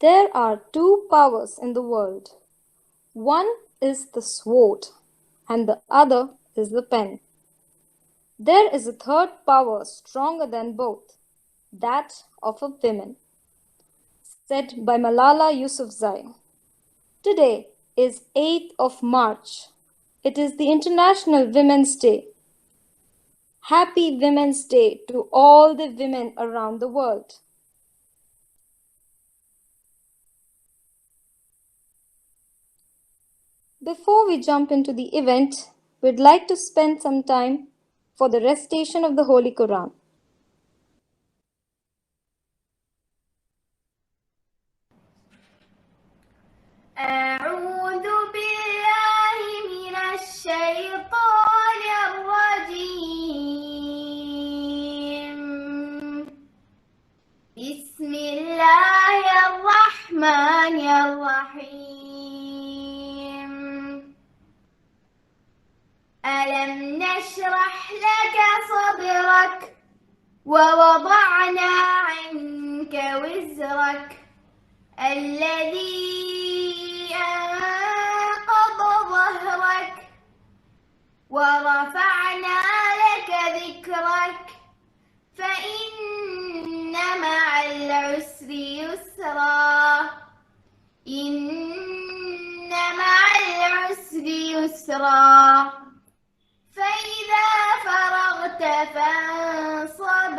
There are two powers in the world. One is the sword, and the other is the pen. There is a third power stronger than both, that of a woman, said by Malala Yousafzai. Today is 8th of March. It is the International Women's Day. Happy Women's Day to all the women around the world. Before we jump into the event, we'd like to spend some time for the recitation of the Holy Quran. أعوذ بالله من الشيطان الرجيم بسم الله الرحمن الرحيم ألم نشرح لك صدرك ووضعنا عنك وزرك الذي أنقض ظهرك ورفعنا لك ذكرك فإن مع العسر يسرا إن مع العسر يسرا فإذا فرغت فانصب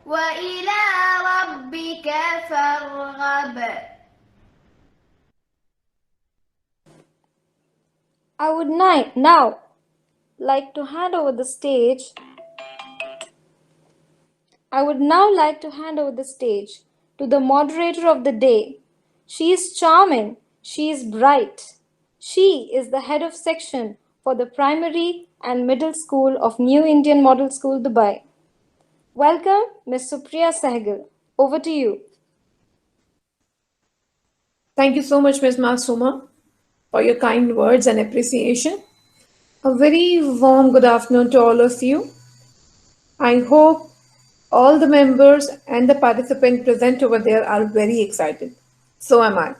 وإلى ربك فارغب. I would now like to hand over the stage. To the moderator of the day. She is charming. She is bright. She is the head of section for the primary and middle school of New Indian Model School, Dubai. Welcome, Ms. Supriya Sehgal. Over to you. Thank you so much, Ms. Masuma, for your kind words and appreciation. A very warm good afternoon to all of you. I hope all the members and the participants present over there are very excited. So am I.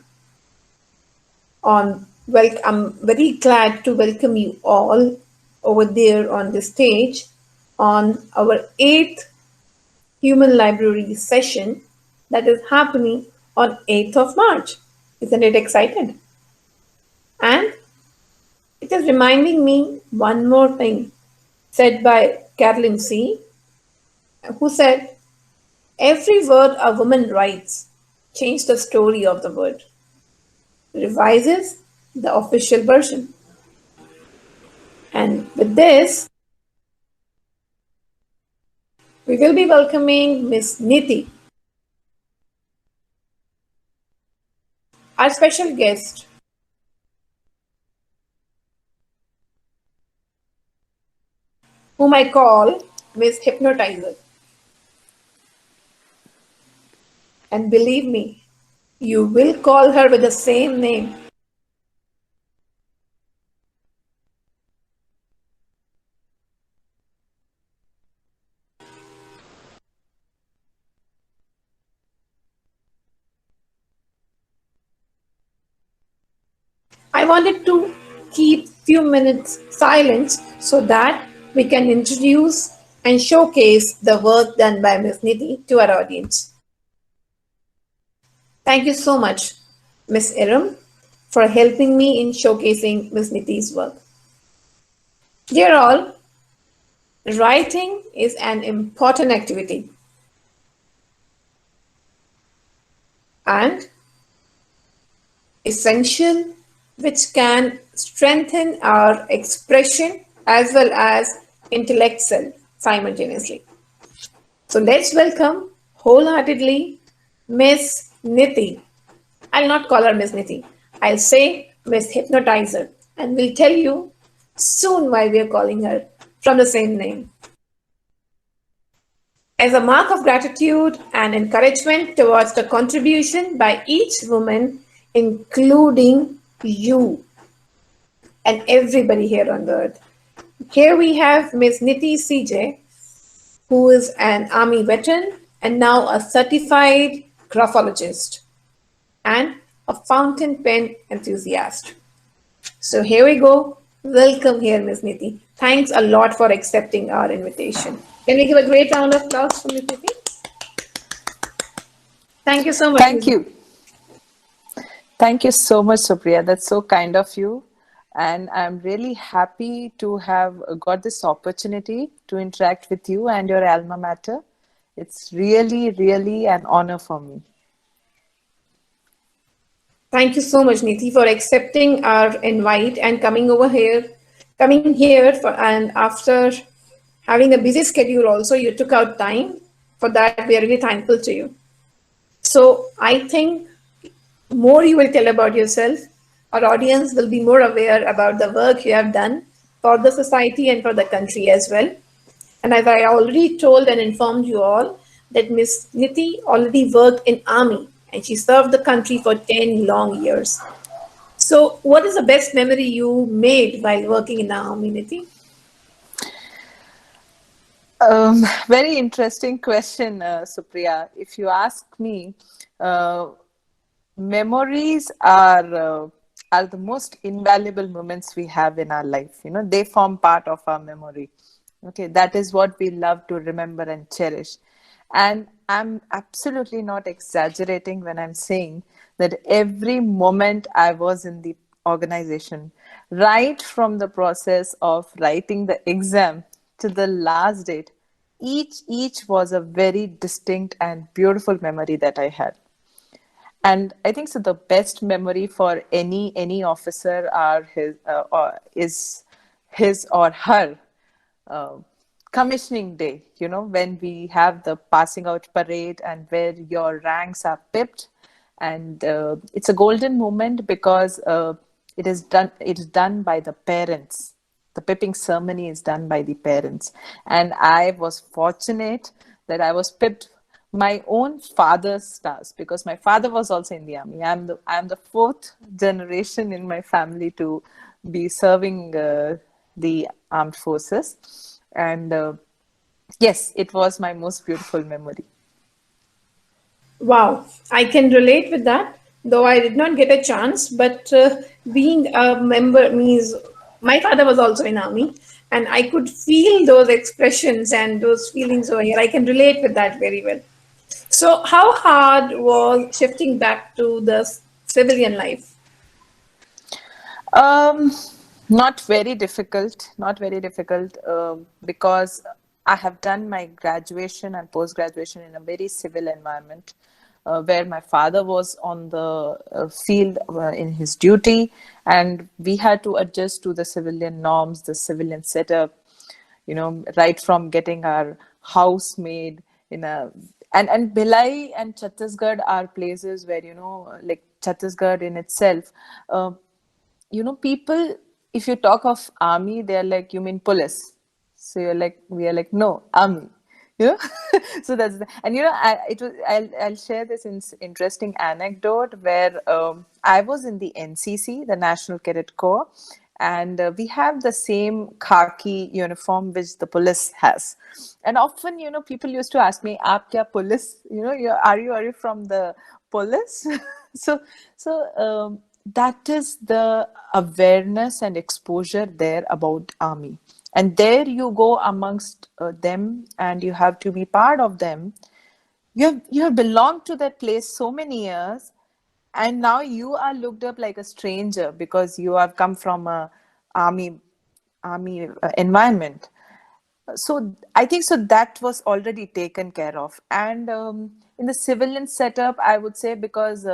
I'm very glad to welcome you all over there on the stage on our 8th Human Library session that is happening on 8th of March. Isn't it exciting? And it is reminding me one more thing said by Carolyn C., who said, every word a woman writes changes the story of the word, revises the official version. And with this, we will be welcoming Miss Niti, our special guest, whom I call Miss Hypnotizer. And believe me, you will call her with the same name. I wanted to keep few minutes silence so that we can introduce and showcase the work done by Ms. Nidhi to our audience. Thank you so much, Ms. Iram, for helping me in showcasing Ms. Nidhi's work. Dear all, writing is an important activity and essential, which can strengthen our expression as well as intellect simultaneously. So let's welcome wholeheartedly Miss Nidhi. I'll not call her Miss Nidhi. I'll say Miss Hypnotizer, and we'll tell you soon why we are calling her from the same name. As a mark of gratitude and encouragement towards the contribution by each woman, including you and everybody here on the earth. Here we have Ms. Niti CJ, who is an Army veteran and now a certified graphologist and a fountain pen enthusiast. So here we go. Welcome here, Ms. Niti. Thanks a lot for accepting our invitation. Can we give a great round of applause for Ms. Niti? Thank you so much. Thank you. Thank you so much, Supriya. That's so kind of you. And I'm really happy to have got this opportunity to interact with you and your alma mater. It's really, really an honor for me. Thank you so much, Niti, for accepting our invite and coming here and after having a busy schedule also, you took out time. For that, we are really thankful to you. So I think more you will tell about yourself, our audience will be more aware about the work you have done for the society and for the country as well. And as I already told and informed you all, that Ms. Niti already worked in Army and she served the country for 10 long years. So what is the best memory you made while working in the Army, Niti? Very interesting question, Supriya. If you ask me, memories are the most invaluable moments we have in our life. You know, they form part of our memory. Okay, that is what we love to remember and cherish. And I'm absolutely not exaggerating when I'm saying that every moment I was in the organization, right from the process of writing the exam to the last date, each was a very distinct and beautiful memory that I had. And I think so the best memory for any officer is his or her commissioning day, you know, when we have the passing out parade and where your ranks are pipped. And it's a golden moment because it is done by the parents. The pipping ceremony is done by the parents. And I was fortunate that I was pipped my own father's stars, because my father was also in the Army. I'm the fourth generation in my family to be serving the armed forces. And yes, it was my most beautiful memory. Wow, I can relate with that, though I did not get a chance. But being a member means my father was also in Army, and I could feel those expressions and those feelings over here. I can relate with that very well. So, how hard was shifting back to the civilian life? Not very difficult, because I have done my graduation and post-graduation in a very civil environment, where my father was on the field in his duty, and we had to adjust to the civilian norms, the civilian setup, you know, right from getting our house made in a... And Bhilai and Chhattisgarh are places where, you know, like Chhattisgarh in itself, you know, people, if you talk of army, they're like, you mean police? So you're like, we are like, no, army, you know. So that's and you know, I'll share this interesting anecdote where I was in the NCC, the National Cadet Corps, and we have the same khaki uniform which the police has. And often, you know, people used to ask me, "Aap kya police? You know, are you from the police?" so that is the awareness and exposure there about army, and there you go amongst them, and you have to be part of them. You have belonged to that place so many years, and now you are looked up like a stranger because you have come from a army environment. So I think so that was already taken care of. And in the civilian setup, I would say, because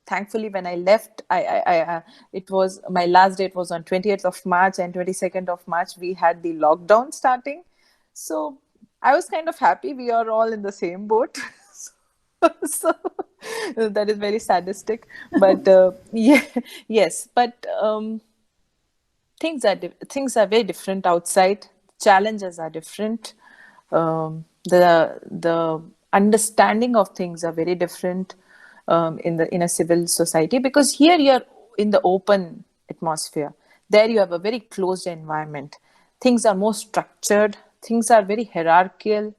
thankfully when I left, it was my last date was on 20th of March, and 22nd of March we had the lockdown starting. So I was kind of happy we are all in the same boat. So that is very sadistic, but yeah, yes, but things are very different outside. Challenges are different. The understanding of things are very different in a civil society, because here you're in the open atmosphere. There you have a very closed environment. Things are more structured. Things are very hierarchical,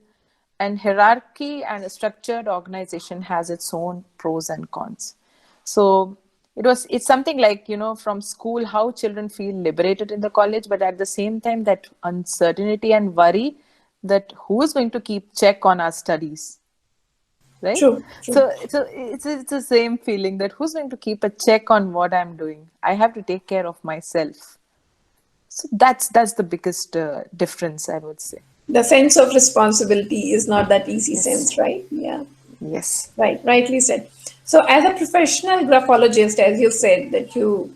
and hierarchy and a structured organization has its own pros and cons. So it's something like, from school, how children feel liberated in the college, but at the same time that uncertainty and worry that who is going to keep check on our studies, right? True, true. So it's the same feeling that who's going to keep a check on what I'm doing. I have to take care of myself. So that's the biggest difference, I would say. The sense of responsibility is not that easy Yes. sense, right? Yeah. Yes. Right, rightly said. So, as a professional graphologist, as you said that you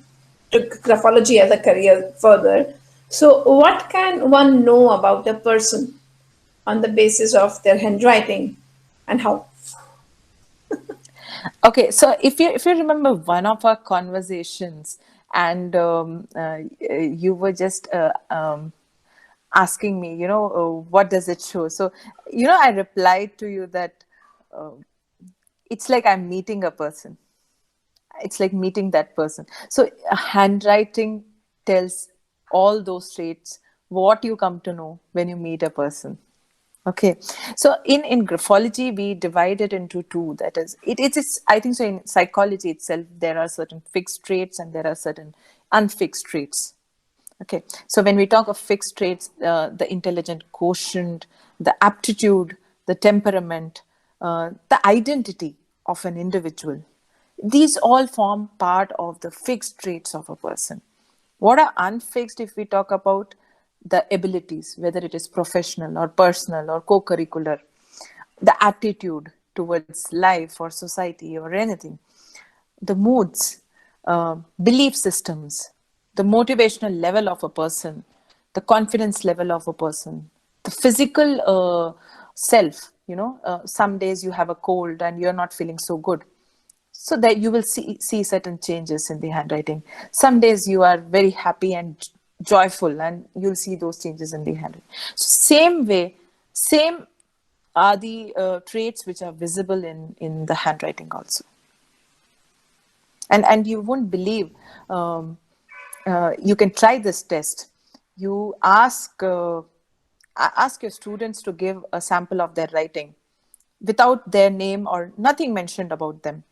took graphology as a career further, so what can one know about a person on the basis of their handwriting, and how? Okay, so if you remember one of our conversations, and you were just asking me, what does it show? So, I replied to you that it's like I'm meeting a person. It's like meeting that person. So handwriting tells all those traits, what you come to know when you meet a person. Okay, so in graphology we divide it into two. That is, it's I think so. In psychology itself, there are certain fixed traits and there are certain unfixed traits. Okay, so when we talk of fixed traits, the intelligent quotient, the aptitude, the temperament, the identity of an individual, these all form part of the fixed traits of a person. What are unfixed if we talk about the abilities, whether it is professional or personal or co-curricular, the attitude towards life or society or anything, the moods, belief systems, the motivational level of a person, the confidence level of a person, the physical self. Some days you have a cold and you're not feeling so good. So that you will see certain changes in the handwriting. Some days you are very happy and joyful, and you'll see those changes in the handwriting. So same are the traits which are visible in the handwriting also. And you won't believe, you can try this test. You ask your students to give a sample of their writing without their name or nothing mentioned about them.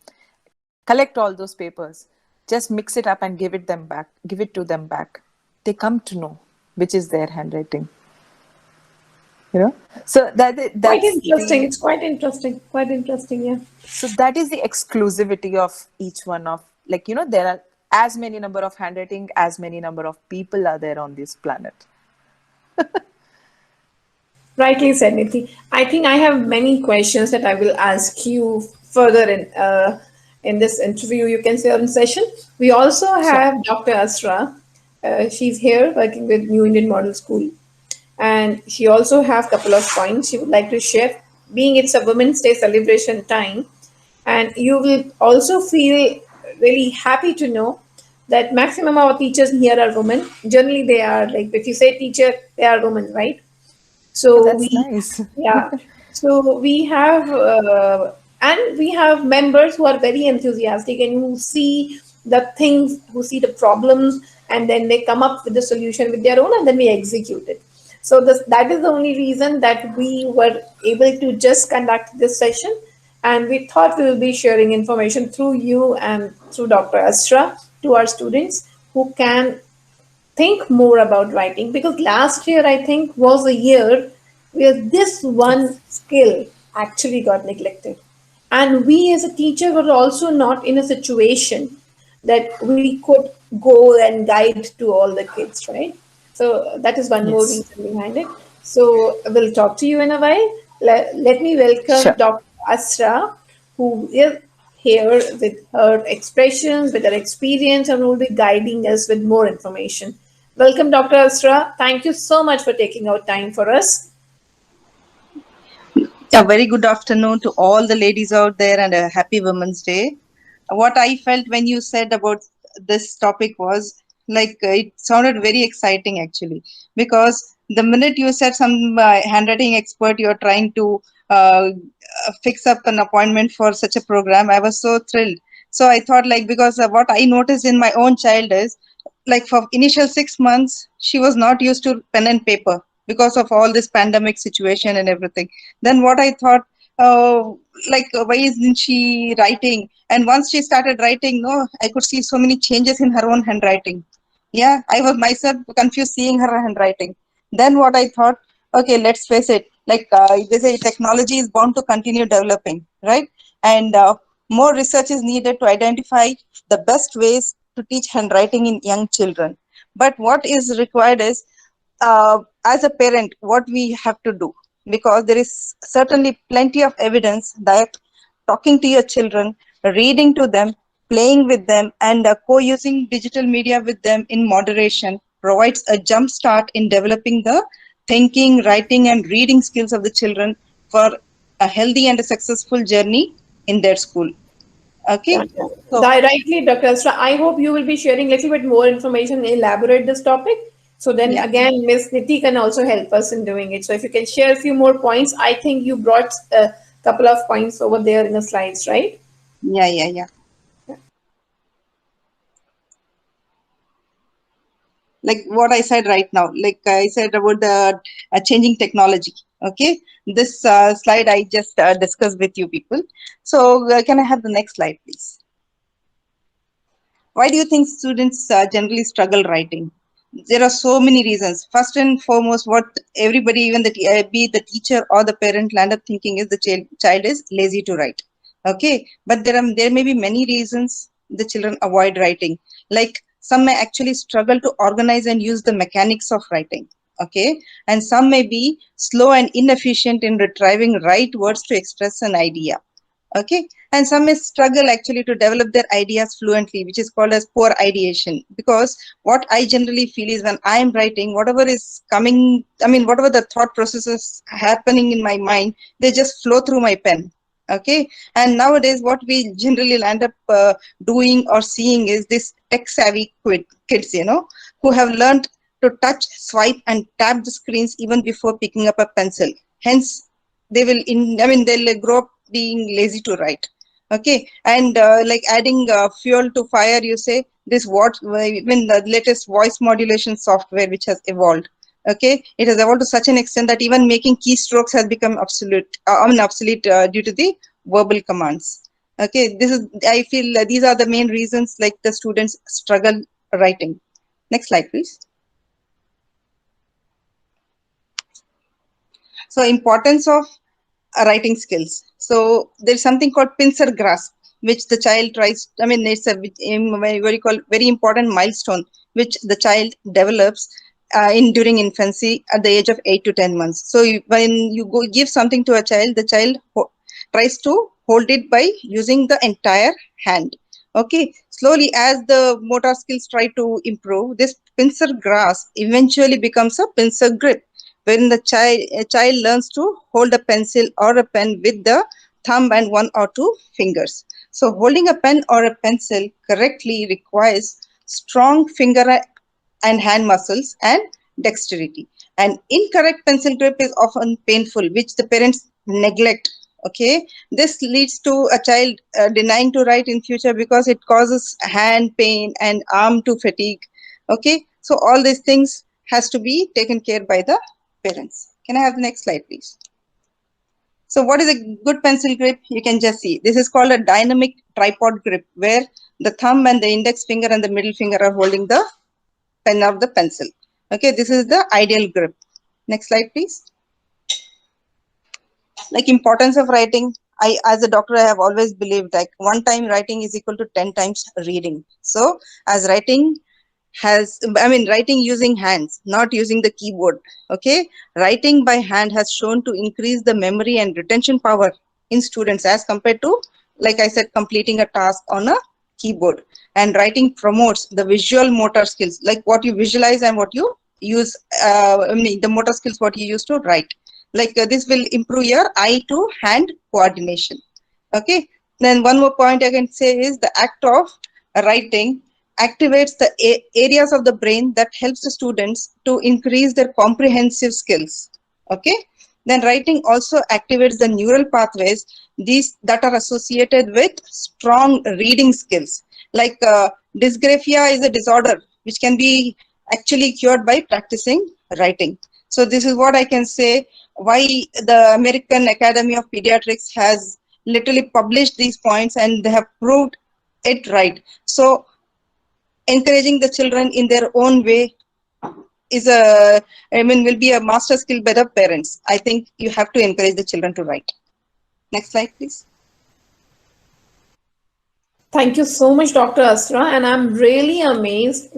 Collect all those papers, just mix it up and give it to them back. They come to know which is their handwriting. So that's Quite interesting. It's quite interesting. Quite interesting, yeah. So that is the exclusivity of each one of, there are as many number of handwriting, as many number of people are there on this planet. Rightly said, Niti. I think I have many questions that I will ask you further in this interview, you can say, on session. We also have Dr. Asra. She's here working with New Indian Model School. And she also have a couple of points she would like to share, being it's a Women's Day celebration time. And you will also feel really happy to know that maximum of our teachers here are women. Generally, they are, like, if you say teacher, they are women, right? So that's nice. Yeah. So we have members who are very enthusiastic and who see the things, who see the problems, and then they come up with the solution with their own, and then we execute it. So that is the only reason that we were able to just conduct this session, and we thought we will be sharing information through you and through Dr. Asra to our students who can think more about writing, because last year I think was a year where this one skill actually got neglected, and we as a teacher were also not in a situation that we could go and guide to all the kids, right? So that is one more Yes. reason behind it. So we'll talk to you in a while. Let me welcome Sure. Dr. Asra, who is here with her expressions, with her experience, and will be guiding us with more information. Welcome, Dr. Asra. Thank you so much for taking out time for us. A very good afternoon to all the ladies out there and a happy Women's Day. What I felt when you said about this topic was like it sounded very exciting actually, because the minute you said some handwriting expert you're trying to fix up an appointment for such a program, I was so thrilled. So I thought, like, because what I noticed in my own child is, like, for initial 6 months she was not used to pen and paper because of all this pandemic situation and everything. Then what I thought, uh, why isn't she writing? And once she started writing, no, I could see so many changes in her own handwriting. Yeah, I was myself confused seeing her handwriting. Then what I thought, okay, let's face it, like they say, technology is bound to continue developing, right? And more research is needed to identify the best ways to teach handwriting in young children. But what is required is, as a parent, what we have to do, because there is certainly plenty of evidence that talking to your children, reading to them, playing with them, and co-using digital media with them in moderation provides a jump start in developing the thinking, writing, and reading skills of the children for a healthy and a successful journey in their school. Yeah. Okay, so Rightly, Dr. Asra. I hope you will be sharing a little bit more information, elaborate this topic. So then yeah, again, Miss Niti can also help us in doing it. So if you can share a few more points, I think you brought a couple of points over there in the slides, right? yeah. Like what I said right now, like I said about the changing technology. Okay, this slide I just discussed with you people. So can I have the next slide, please? Why do you think students generally struggle writing? There are so many reasons. First and foremost, what everybody, even be it the teacher or the parent, land up thinking is the child is lazy to write. Okay, but there may be many reasons the children avoid writing. Like some may actually struggle to organize and use the mechanics of writing. Okay, and some may be slow and inefficient in retrieving right words to express an idea. Okay, and some may struggle actually to develop their ideas fluently, which is called as poor ideation. Because what I generally feel is, when I am writing, whatever is coming, I mean, whatever the thought processes happening in my mind, they just flow through my pen. Okay, and nowadays what we generally land up doing or seeing is this tech savvy kids, who have learned to touch, swipe, and tap the screens even before picking up a pencil. Hence, they will they'll grow up being lazy to write. Okay, and like adding fuel to fire, you say, this what even the latest voice modulation software which has evolved. Okay, it has evolved to such an extent that even making keystrokes has become obsolete due to the verbal commands. Okay, this is, I feel, these are the main reasons like the students struggle writing. Next slide, please. So importance of writing skills. So there's something called pincer grasp, which the child tries. I mean, it's a very called very important milestone which the child develops in during infancy at the age of 8 to 10 months. So when you go give something to a child, the child tries to hold it by using the entire hand. Okay, slowly as the motor skills try to improve, this pincer grasp eventually becomes a pincer grip, when the child learns to hold a pencil or a pen with the thumb and one or two fingers. So holding a pen or a pencil correctly requires strong finger and hand muscles and dexterity. An incorrect pencil grip is often painful, which the parents neglect. Okay, this leads to a child denying to write in future because it causes hand pain and arm to fatigue. Okay, so all these things has to be taken care by the parents. Can I have the next slide, please? So what is a good pencil grip? You can just see. This is called a dynamic tripod grip, where the thumb and the index finger and the middle finger are holding the pen of the pencil. Okay, this is the ideal grip. Next slide, please. Like importance of writing, I as a doctor I have always believed like one time writing is equal to 10 times reading. So as writing writing using hands, not using the keyboard. Okay, writing by hand has shown to increase the memory and retention power in students as compared to, like I said, completing a task on a keyboard. And writing promotes the visual motor skills, like what you visualize and what you use, the motor skills what you use to write. Like this will improve your eye to hand coordination. Okay, then one more point I can say is the act of writing activates the areas of the brain that helps the students to increase their comprehensive skills. Okay, then writing also activates the neural pathways these that are associated with strong reading skills. Like dysgraphia is a disorder which can be actually cured by practicing writing. So this is what I can say why the American Academy of Pediatrics has literally published these points and they have proved it right. So encouraging the children in their own way is will be a master skill by the parents. I think you have to encourage the children to write. Next slide, please. Thank you so much, Dr. Asra. And I'm really amazed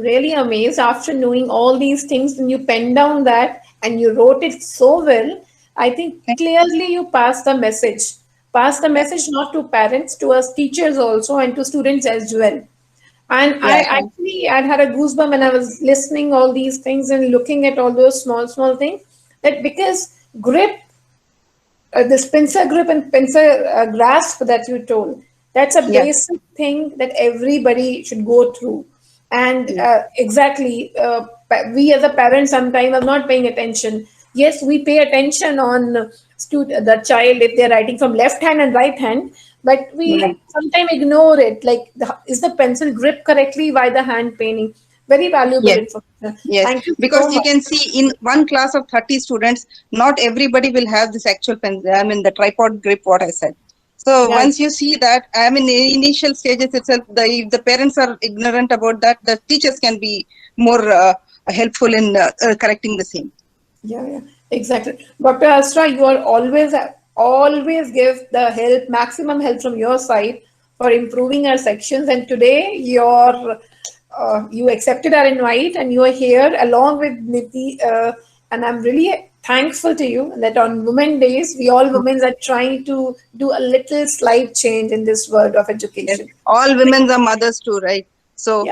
after knowing all these things. When you penned down that and you wrote it so well, I think clearly you passed the message. Pass the message not to parents, to us teachers also, and to students as well. And I actually I had a goosebump when I was listening all these things and looking at all those small things. That because grip, this pincer grip and pincer grasp that you told, that's a basic thing that everybody should go through. And we as a parent sometimes are not paying attention. Yes, we pay attention on the child if they're writing from left hand and right hand, but we sometimes ignore it. Like, is the pencil grip correctly by the hand painting? Very valuable information. Yes, Thank you because so you much. can see in one class of 30 students, not everybody will have this actual pen, the tripod grip, what I said. So once you see that, in the initial stages itself, if the parents are ignorant about that, the teachers can be more helpful in correcting the same. Yeah, exactly. Dr. Asra, you are always give the help, maximum help from your side for improving our sections. And today you accepted our invite and you are here along with Niti. And I'm really thankful to you that on Women Days, we all women are trying to do a little slight change in this world of education. Yes. All women are mothers too, right? So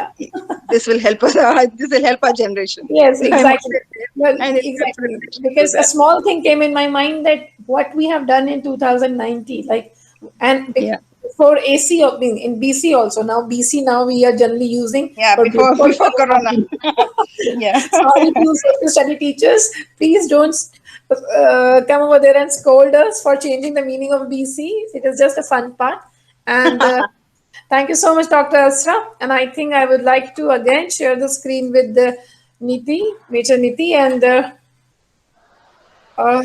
this will help us. This will help our generation. Yes, exactly. Well, exactly. Because a small thing came in my mind that what we have done in 2019, before AC in BC also. Now BC we are generally using. Before Corona. Sorry to social study teachers, please don't come over there and scold us for changing the meaning of BC. It is just a fun part. And thank you so much, Dr. Asra. And I think I would like to again share the screen with Major Niti, and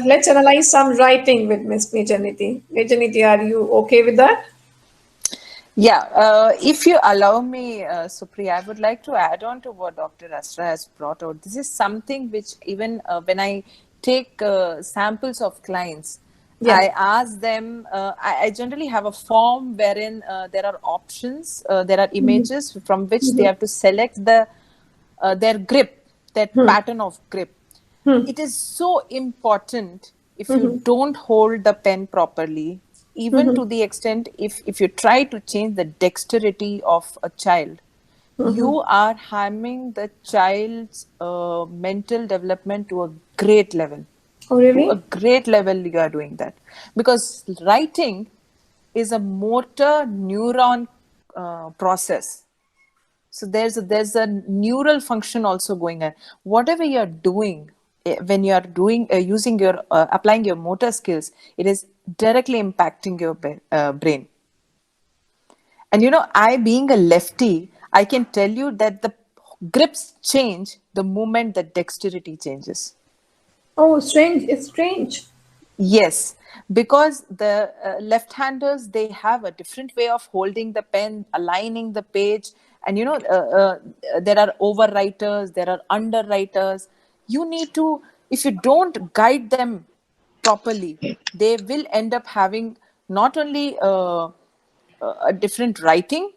let's analyze some writing with Miss Major Niti. Major Niti, are you okay with that? Yeah, if you allow me, Supriya, I would like to add on to what Dr. Asra has brought out. This is something which even when I take samples of clients, I ask them, I generally have a form wherein there are options, there are images from which they have to select their grip, their pattern of grip. It is so important if you don't hold the pen properly, even to the extent if you try to change the dexterity of a child, you are harming the child's mental development to a great level. Oh, really? To a great level you are doing that. Because writing is a motor neuron process. So there's a neural function also going on. Whatever you are doing, when you are doing using your applying your motor skills, it is directly impacting your brain. And I being a lefty, I can tell you that the grips change the moment the dexterity changes. Oh, strange. It's strange. Yes. because the left-handers, they have a different way of holding the pen, aligning the page, and there are overwriters, there are underwriters. You need to, if you don't guide them properly, they will end up having not only a different writing,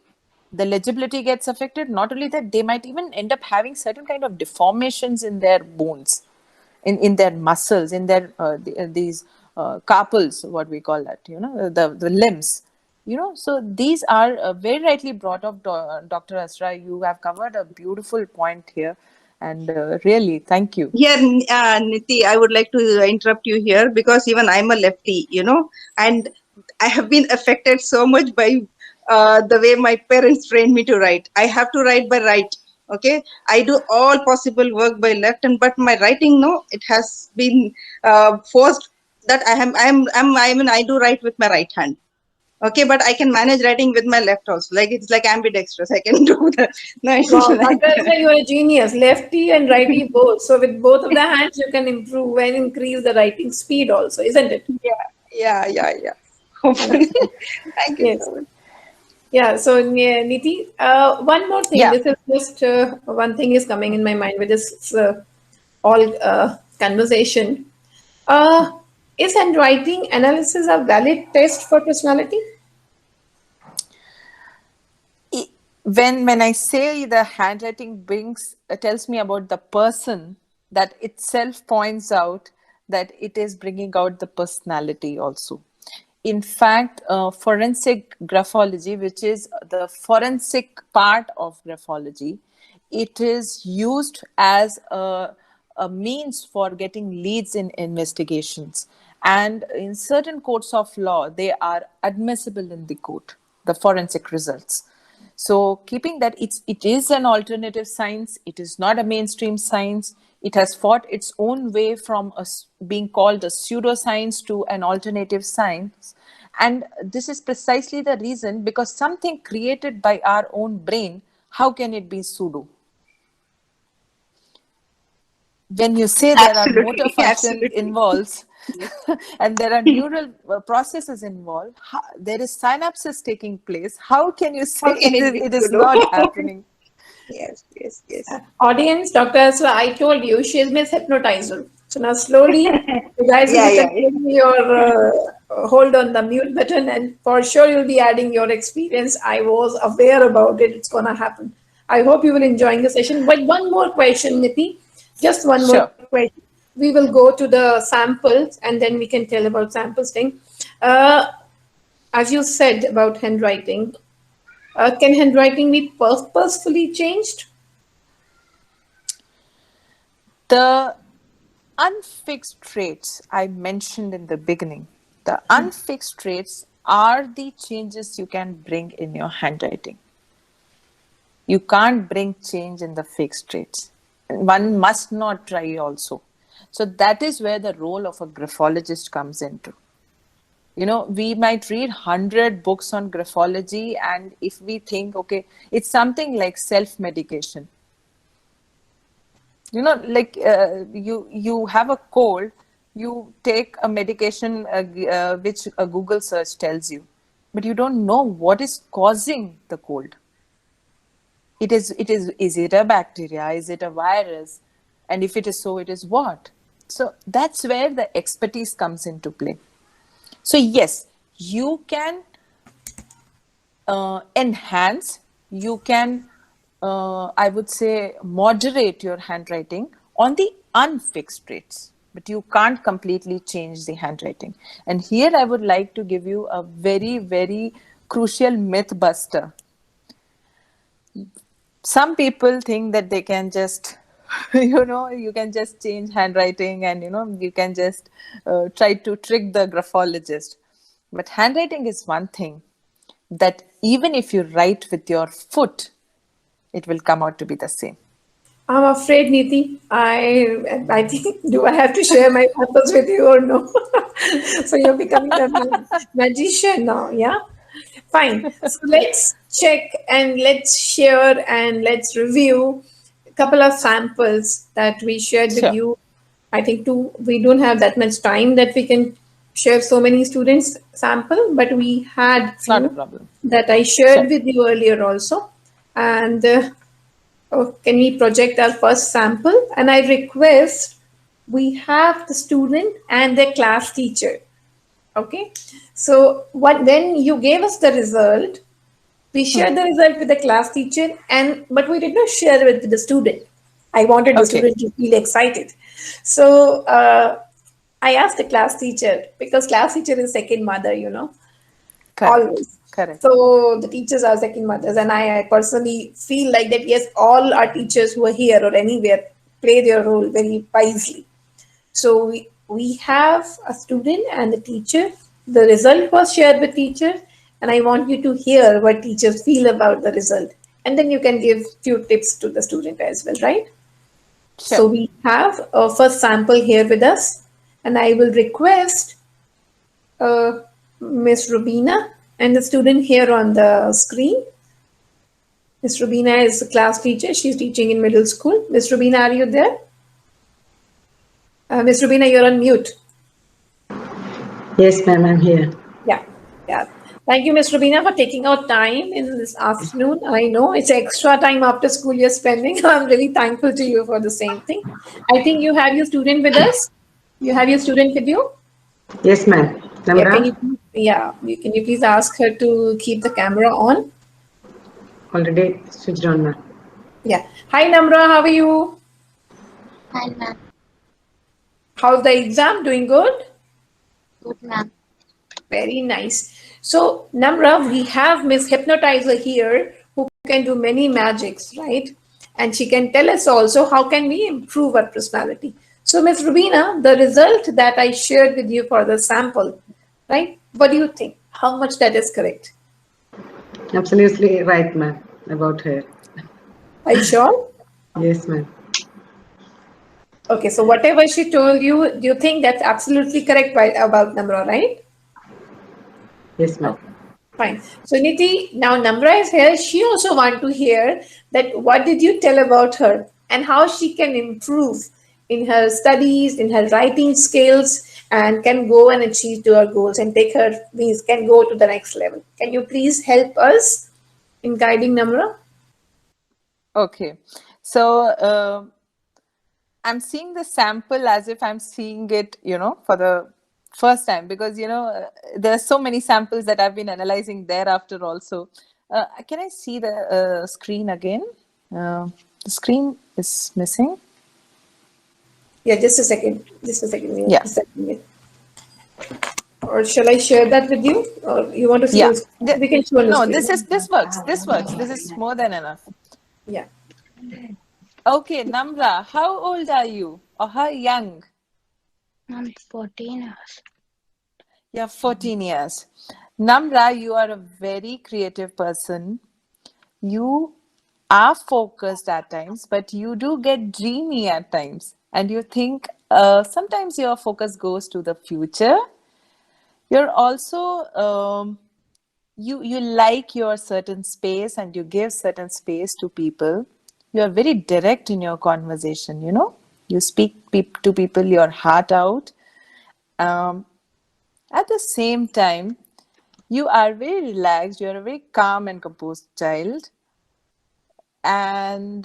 the legibility gets affected. Not only that, they might even end up having certain kind of deformations in their bones, in their muscles, in their these carpals, what we call that, the limbs. So these are very rightly brought up, Dr. Asra. You have covered a beautiful point here, and really, thank you. Here, Niti, I would like to interrupt you here because even I'm a lefty, and I have been affected so much by the way my parents trained me to write. I have to write by right. Okay, I do all possible work by left, but my writing, no, it has been forced that I do write with my right hand. Okay, but I can manage writing with my left also. Like it's like ambidextrous. I can do that. No, it's Wow, like Dr. Asra, you're a genius, lefty and righty both. So with both of the hands, you can improve and increase the writing speed also, isn't it? yeah. Hopefully. Thank you Yes. so much. Yeah, so Niti, one more thing. Yeah. This is just one thing is coming in my mind with this all conversation. Is handwriting analysis a valid test for personality? When I say the handwriting tells me about the person, that itself points out that it is bringing out the personality also. In fact, forensic graphology, which is the forensic part of graphology, it is used as a means for getting leads in investigations. And in certain courts of law, they are admissible in the court, the forensic results. So keeping that, it is an alternative science, it is not a mainstream science. It has fought its own way from being called a pseudoscience to an alternative science. And this is precisely the reason, because something created by our own brain, how can it be pseudo? When you say there Absolutely, are motor function absolutely. involves and there are neural processes involved, there is synapses taking place, how can you say How can it be it is pseudo? not happening? Yes. Audience, Dr. Asra, I told you she's Miss Hypnotizer. So now slowly, you guys will Yeah. continue your hold on the mute button, and for sure you'll be adding your experience. I was aware about it. It's gonna happen. I hope you will enjoy the session. But one more question, Niti. Just one more Sure. question. We will go to the samples, and then we can tell about samples thing. As you said about handwriting, can handwriting be purposefully changed? The unfixed traits I mentioned in the beginning, the unfixed traits are the changes you can bring in your handwriting. You can't bring change in the fixed traits. One must not try also. So that is where the role of a graphologist comes into. We might read 100 books on graphology, and if we think, okay, it's something like self-medication. Like you have a cold, you take a medication which a Google search tells you, but you don't know what is causing the cold. Is it a bacteria? Is it a virus? And if it is so, it is what? So that's where the expertise comes into play. So yes, you can enhance, you can, I would say, moderate your handwriting on the unfixed traits, but you can't completely change the handwriting. And here I would like to give you a very, very crucial myth buster. Some people think that they can just, you can just change handwriting and, you can just try to trick the graphologist. But handwriting is one thing that even if you write with your foot, it will come out to be the same. I'm afraid, Niti. I think, do I have to share my purpose with you or no? So you're becoming a magician now, yeah? Fine. So let's check and let's share and let's review a couple of samples that we shared with Sure. you. I think we don't have that much time that we can share so many students sample, but we had It's not a few problem. that I shared Sure. with you earlier also. And can we project our first sample? And I request we have the student and their class teacher. Okay. So when you gave us the result, we shared the result with the class teacher, but we did not share it with the student. I wanted the Okay. student to feel excited. So I asked the class teacher, because class teacher is second mother, Correct. always. Correct. So the teachers are second mothers, and I personally feel like that yes, all our teachers who are here or anywhere play their role very wisely. So we have a student and the teacher. The result was shared with teacher, and I want you to hear what teachers feel about the result, and then you can give few tips to the student as well, right? Sure. So we have a first sample here with us, and I will request Miss Rubina and the student here on the screen. Miss Rubina is a class teacher. She's teaching in middle school. Miss Rubina, are you there? Miss Rubina, you're on mute. Yes, ma'am, I'm here. Yeah, yeah. Thank you, Miss Rubina, for taking out time in this afternoon. I know it's extra time after school you're spending. I'm really thankful to you for the same thing. I think you have your student with us. You have your student with you? Yes, ma'am. Yeah, Namra, can you please ask her to keep the camera on? already switched on, ma'am. Yeah. Hi, Namra. How are you? Hi, ma'am. How's the exam? Doing good? Good, ma'am. Very nice. So, Namra, we have Miss Hypnotizer here who can do many magics, right? And she can tell us also how can we improve our personality. So, Miss Rubina, the result that I shared with you for the sample, right? What do you think? How much that is correct? Absolutely right, ma'am, about her. Are you sure? Yes, ma'am. Okay, so whatever she told you, do you think that's absolutely correct about Namra, right? Yes, ma'am. Fine. So Niti, now Namra is here. She also want to hear that what did you tell about her and how she can improve in her studies, in her writing skills, and can go and achieve to her goals and take her means can go to the next level. Can you please help us in guiding Namra? Okay. So I'm seeing the sample as if I'm seeing it, for the first time, because there are so many samples that I've been analyzing thereafter also. Can I see the screen again? The screen is missing. Yeah, just a second. Just a second. Yeah. Just a second. Or shall I share that with you? Or you want to see? Yeah. We can show on the No, screen. this works. This works. This is more than enough. Yeah. Okay, Namra, how old are you? Or how young? I'm 14 years. You're 14 years. Namra, you are a very creative person. You are focused at times, but you do get dreamy at times. And you think sometimes your focus goes to the future. You're also, you like your certain space and you give certain space to people. You are very direct in your conversation, You speak to people your heart out. At the same time, you are very relaxed. You are a very calm and composed child. And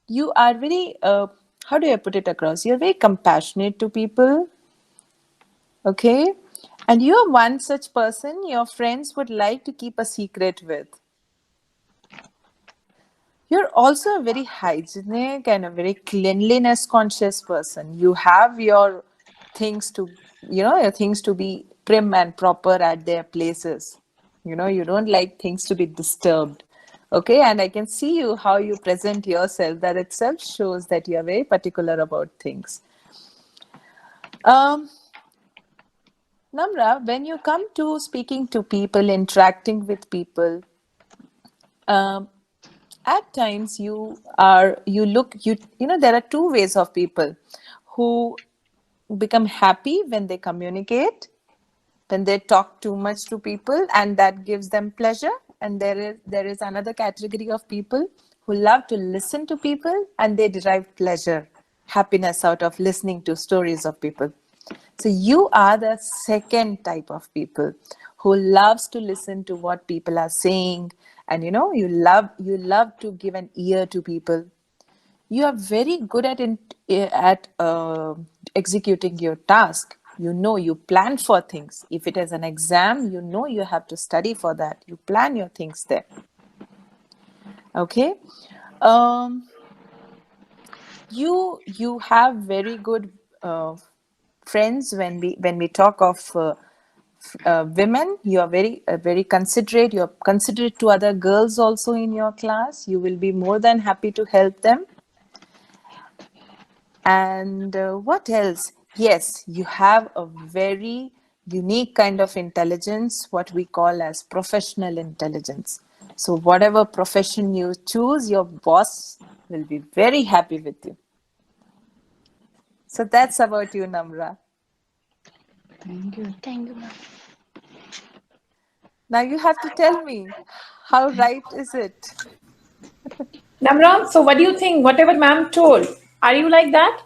you are very, how do I put it across? You're very compassionate to people. Okay. And you are one such person your friends would like to keep a secret with. You're also a very hygienic and a very cleanliness conscious person. You have your things to, your things to be prim and proper at their places. You don't like things to be disturbed. Okay. And I can see you how you present yourself. That itself shows that you are very particular about things. Namra, when you come to speaking to people, interacting with people, at times there are two ways of people who become happy when they communicate, when they talk too much to people, and that gives them pleasure. And there is another category of people who love to listen to people and they derive pleasure, happiness out of listening to stories of people. So you are the second type of people who loves to listen to what people are saying, and you love to give an ear to people. You are very good at executing your task. You plan for things. If it is an exam, you have to study for that. You plan your things there. Okay. You have very good friends. When we talk of women, you are very considerate. You are considerate to other girls also in your class. You will be more than happy to help them. And what else? Yes, you have a very unique kind of intelligence, what we call as professional intelligence. So whatever profession you choose, your boss will be very happy with you. So that's about you, Namra. Thank you. Thank you, ma'am. Now you have to tell me, how right is it? Namra, so what do you think? Whatever ma'am told, are you like that?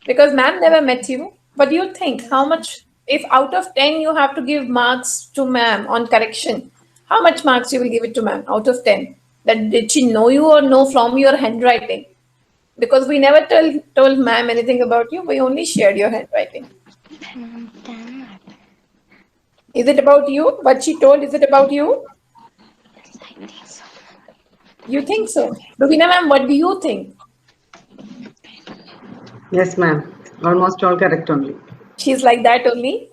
Because ma'am never met you. What do you think? How much, if out of 10 you have to give marks to ma'am on correction, how much marks you will give it to ma'am out of 10? That did she know you or know from your handwriting? Because we never told ma'am anything about you. We only shared your handwriting. Ma'am, 10. Is it about you? What she told, is it about you? Yes, I think so. You think so? Rubina ma'am, what do you think? Yes, ma'am. Almost all correct only. She's like that only?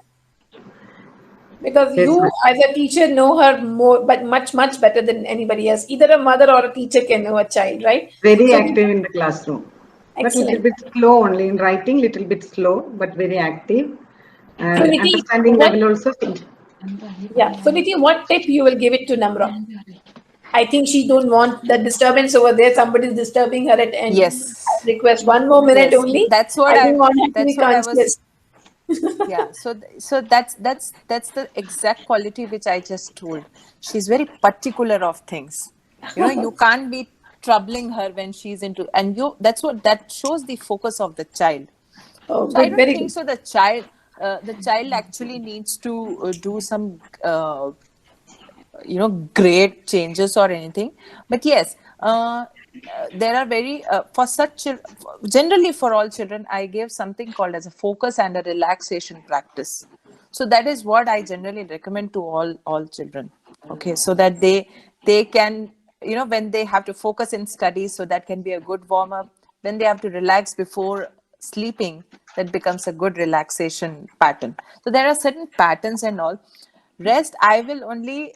Because Yes, you ma'am. as a teacher know her more, but much, much better than anybody else. Either a mother or a teacher can know a child, right? Very So, active in the classroom. But little excellent. bit slow only in writing, little bit slow, but very active. So And Niti, understanding what, level also. yeah. So Niti, what tip you will give it to Namra? I think she don't want the disturbance over there. Somebody is disturbing her at end. Yes. I request 1 more minute Yes, only. that's what I don't want her to that's be what I was. conscious. Yeah, so that's the exact quality which I just told. She's very particular of things. You can't be troubling her when she's into, and that shows the focus of the child. Oh, So I good, don't very think good. so. The child actually needs to do some great changes or anything. But yes, there are very for such generally for all children, I give something called as a focus and a relaxation practice. So that is what I generally recommend to all children. Okay, so that they can, when they have to focus in studies, so that can be a good warm up. When they have to relax before sleeping, that becomes a good relaxation pattern. So there are certain patterns and all. Rest, I will only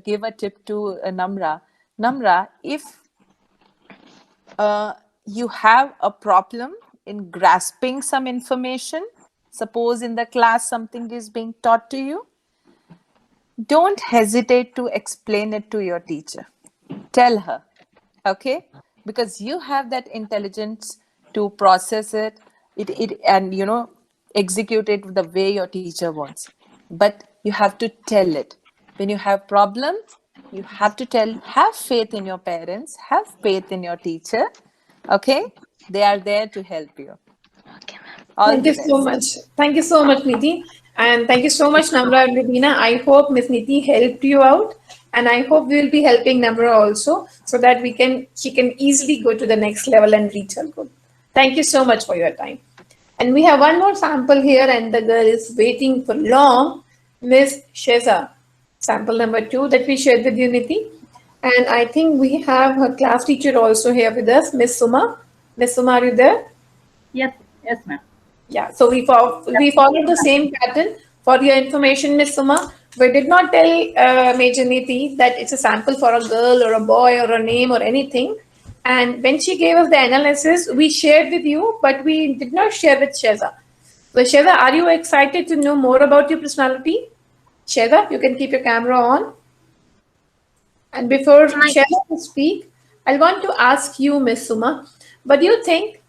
give a tip to Namra. Namra, if you have a problem in grasping some information, suppose in the class something is being taught to you, don't hesitate to explain it to your teacher. Tell her, okay? Because you have that intelligence to process it, and execute it the way your teacher wants. But you have to tell it. When you have problems, you have to tell. Have faith in your parents. Have faith in your teacher. Okay, they are there to help you. Okay, ma'am. All Thank the you so best. much. Thank you so much, Niti. And thank you so much, Namra and Rubina. I hope Miss Niti helped you out. And I hope we will be helping Namra also so that she can easily go to the next level and reach her goal. Thank you so much for your time. And we have one more sample here, and the girl is waiting for long. Miss Sheza, sample number 2 that we shared with you, Niti. And I think we have her class teacher also here with us, Miss Suma. Miss Suma, are you there? Yes, ma'am. Yeah, so we followed the same pattern. For your information, Miss Suma, we did not tell Major Niti that it's a sample for a girl or a boy or a name or anything. And when she gave us the analysis, we shared with you, but we did not share with Sheza. So Sheza, are you excited to know more about your personality? Sheza, you can keep your camera on. And before Sheza to speak, I want to ask you, Miss Suma, what do you think?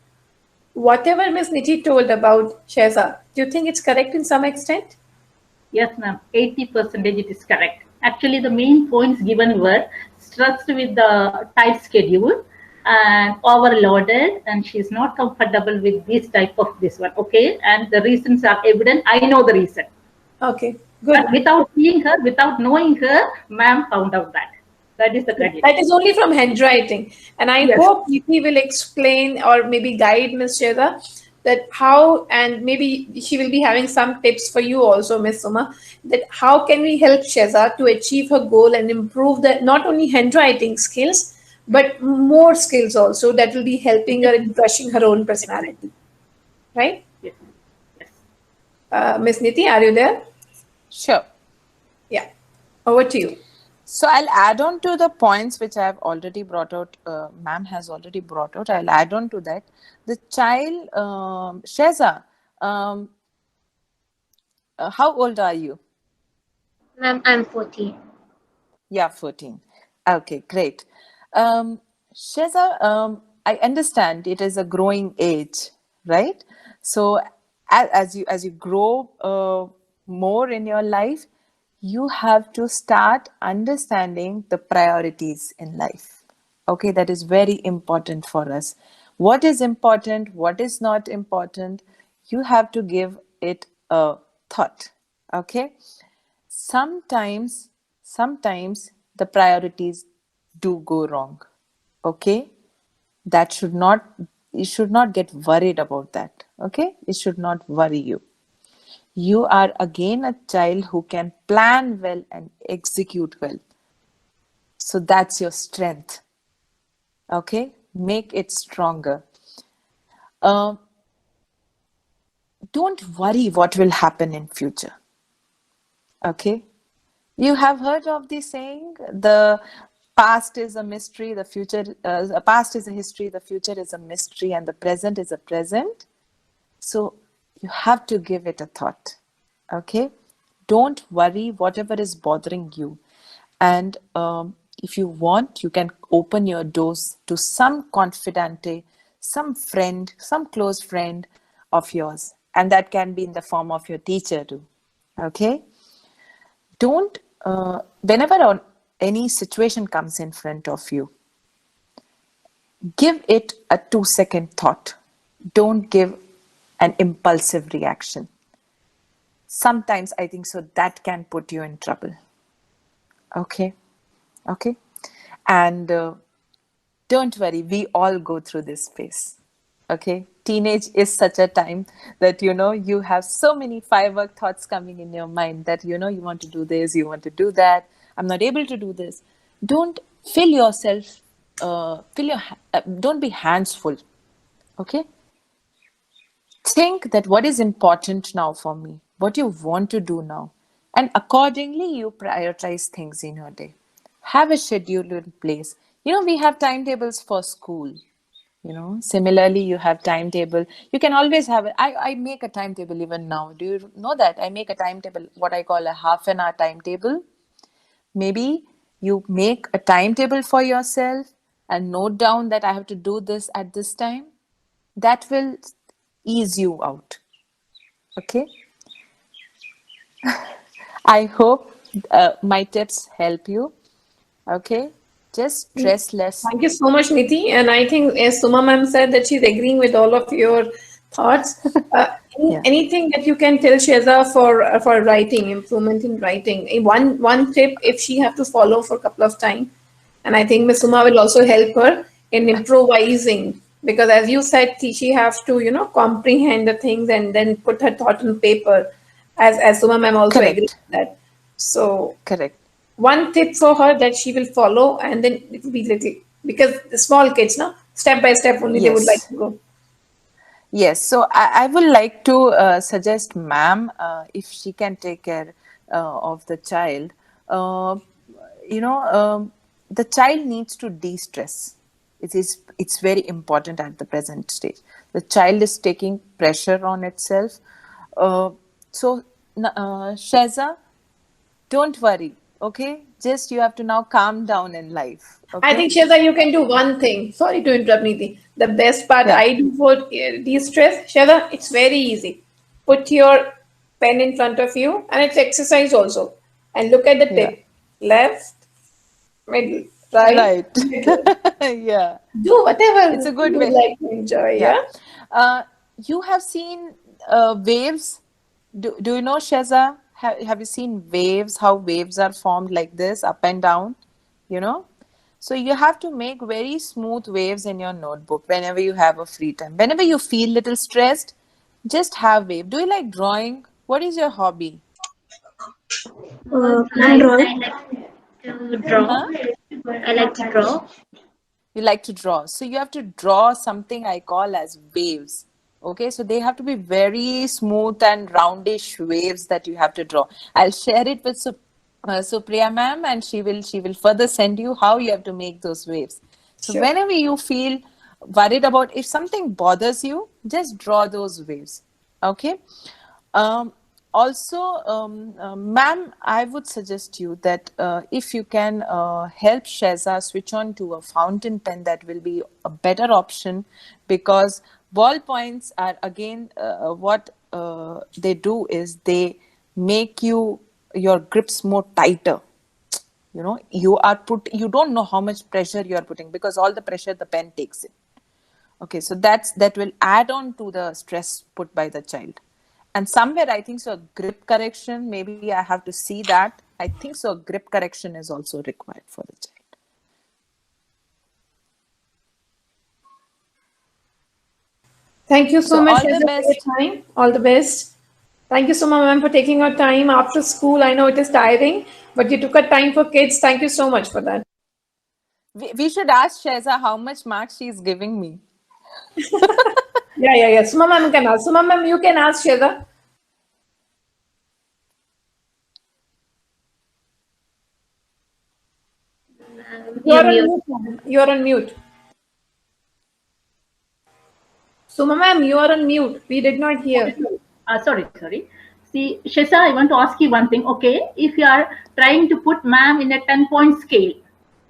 Whatever Miss Niti told about Sheza, do you think it's correct in some extent? Yes, ma'am. 80% it is correct. Actually, the main points given were stressed with the tight schedule, and overloaded, and she's not comfortable with this type of this one. Okay, and the reasons are evident. I know the reason. Okay, But good. without seeing her, without knowing her, ma'am found out that. That is the criteria. That is only from handwriting. And I Yes. hope he will explain or maybe guide Ms. Sheza that how, and maybe she will be having some tips for you also, Ms. Suma, that how can we help Sheza to achieve her goal and improve the not only handwriting skills, but more skills also that will be helping her in brushing her own personality. Right? Yes. Yes. Ms. Niti, are you there? Sure. Yeah. Over to you. So I'll add on to the points which I have already brought out. Ma'am has already brought out. I'll add on to that. The child, Sheza, how old are you? Ma'am, I'm 14. Yeah, 14. Okay, great. Sheza, I understand it is a growing age, right? So as you grow more in your life, you have to start understanding the priorities in life. Okay, that is very important for us. What is important, what is not important, you have to give it a thought. Okay, sometimes the priorities do go wrong. Okay, that should not, you should not get worried about that. Okay, it should not worry you. You are again a child who can plan well and execute well. So that's your strength. Okay, make it stronger. Don't worry what will happen in future. Okay, you have heard of the saying, the past is a mystery, the future, the past is a history, the future is a mystery, and the present is a present. So you have to give it a thought. Okay, don't worry whatever is bothering you. And if you want, you can open your doors to some confidante, some friend, some close friend of yours. And that can be in the form of your teacher too. Okay, don't whenever any situation comes in front of you, give it a 2-second thought. Don't give an impulsive reaction. Sometimes I think so that can put you in trouble. Okay, and don't worry, we all go through this phase. Okay, teenage is such a time that you have so many firework thoughts coming in your mind that you want to do this, you want to do that. I'm not able to do this. Don't fill yourself. Don't be hands full. Okay. Think that what is important now for me, what you want to do now, and accordingly you prioritize things in your day. Have a schedule in place. We have timetables for school. Similarly, you have timetable. You can always have it. I make a timetable even now. Do you know that? I make a timetable, what I call a half an hour timetable. Maybe you make a timetable for yourself and note down that I have to do this at this time. That will ease you out. Okay. I hope my tips help you. Okay. Just stress less. Thank you so much, Niti. And I think, as Suma ma'am said, that she's agreeing with all of your thoughts. Yeah. Anything that you can tell Sheza for writing, improvement in writing? One tip, if she have to follow for a couple of times, and I think Ms. Suma will also help her in improvising, because as you said, she has to comprehend the things and then put her thought on paper. As Suma ma'am also Correct. agreed with that. So Correct. one tip for her that she will follow, and then it will be little, because the small kids, step by step only they would Yes. like to go. Yes, so I would like to suggest ma'am, if she can take care of the child. The child needs to de-stress. It's very important at the present stage. The child is taking pressure on itself. So Sheza, don't worry. Okay, just you have to now calm down in life. Okay? I think, Sheza, you can do one thing. Sorry to interrupt, Niti. The best part Yeah. I do for de-stress, Sheza, it's very easy. Put your pen in front of you, and it's exercise also. And look at the tip. Left, middle, right? Right. Yeah. Do whatever It's a good you way. like to enjoy. Yeah. Yeah. You have seen waves. Do you know, Sheza? Have you seen waves? How waves are formed like this, up and down? You know? So you have to make very smooth waves in your notebook whenever you have a free time. Whenever you feel little stressed, just have wave. Do you like drawing? What is your hobby? I like to draw. Huh? I like to draw. You like to draw. So you have to draw something I call as waves. Okay, so they have to be very smooth and roundish waves that you have to draw. I'll share it with Supriya ma'am, and she will further send you how you have to make those waves. So Sure. whenever you feel worried about if something bothers you, just draw those waves. Okay. Um, Also, ma'am, I would suggest you that if you can help Sheza switch on to a fountain pen, that will be a better option, because ballpoints are again what they do is they make your grips more tighter. You know, you don't know how much pressure you are putting, because all the pressure the pen takes in. Okay, so that will add on to the stress put by the child. And somewhere I think so grip correction, maybe I have to see that. I think so grip correction is also required for the child. Thank you so So much all the Shweta, for best. your time. All the best. Thank you so much, ma'am, for taking your time after school. I know it is tiring, but you took a time for kids. Thank you so much for that. We should ask Sheza how much marks she is giving me. Yeah. Suma ma'am can ask. Suma ma'am, you can ask Shweta. You're You're on mute. mute, ma'am. You're on mute. Suma ma'am, you are on mute. We did not hear. Sorry. See, Shesa, I want to ask you one thing. Okay, if you are trying to put ma'am in a 10-point scale,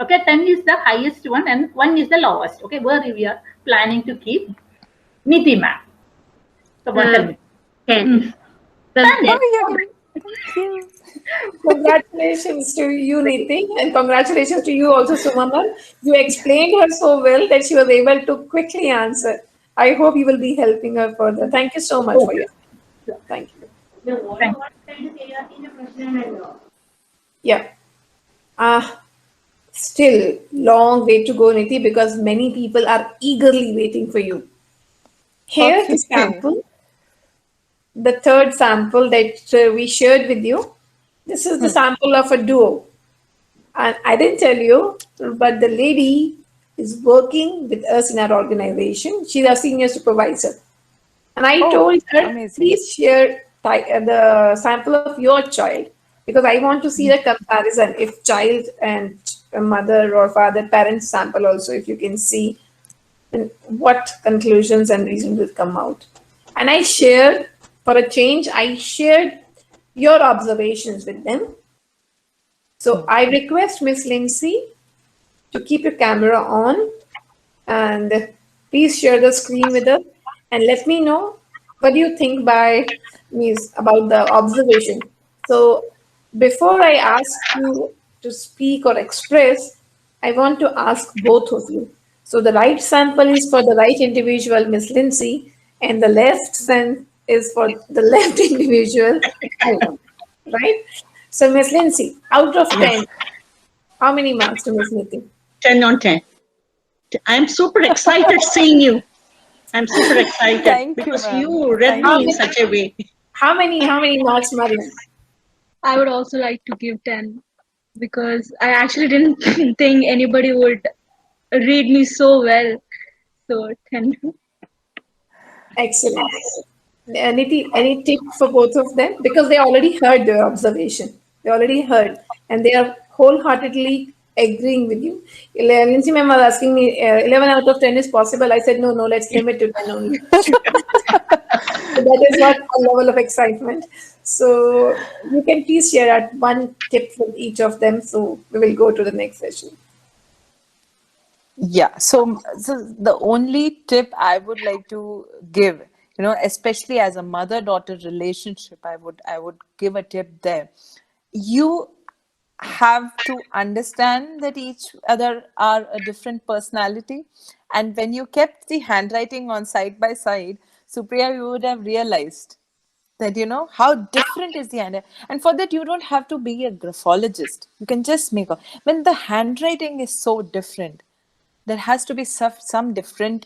okay, 10 is the highest one and 1 is the lowest. Okay, where we are planning to keep Niti ma'am. So what tell me? 10. From 10. Oh, you're giving. Thank you. Congratulations to you, Niti, and congratulations to you also, Suma ma'am. You explained her so well that she was able to quickly answer. I hope you will be helping her further. Thank you so much for your time. Thank you. Thank Yeah. Still long way to go, Niti, because many people are eagerly waiting for you. Here, the Okay. sample, the third sample that we shared with you. This is the sample of a duo. And I didn't tell you, but the lady is working with us in our organization. She's our senior supervisor. And I Oh, told her, amazing. please share the sample of your child, because I want to see the comparison if child and a mother or father, parents sample also, if you can see and what conclusions and reasons will come out. And I shared, for a change, I shared your observations with them. So I request Miss Lindsay to keep your camera on and please share the screen with us and let me know what do you think by Miss about the observation. So before I ask you to speak or express, I want to ask both of you. So the right sample is for the right individual, Miss Lindsay, and the left sample is for the left individual, right? So Miss Lindsay, out of 10, how many marks to Miss Niti? 10 on 10. I'm super excited seeing you. I'm super excited Thank you, because ma'am. you read Thank me in you. such a way. How many marks, Mariam? I would also like to give 10 because I actually didn't think anybody would read me so well. So 10. Excellent. Niti, any tip for both of them? Because they already heard your observation. They already heard, and they are wholeheartedly agreeing with you. Lindsay ma'am was asking me, 11 out of 10 is possible. I said, no, let's limit to 10 only. So that is what a level of excitement. So you can please share out one tip for each of them. So we will go to the next session. Yeah. So the only tip I would like to give, especially as a mother-daughter relationship, I would give a tip there. You have to understand that each other are a different personality. And when you kept the handwriting on side by side, Supriya, you would have realized that, how different is the handwriting. And for that, you don't have to be a graphologist. You can just make a, when the handwriting is so different, there has to be some difference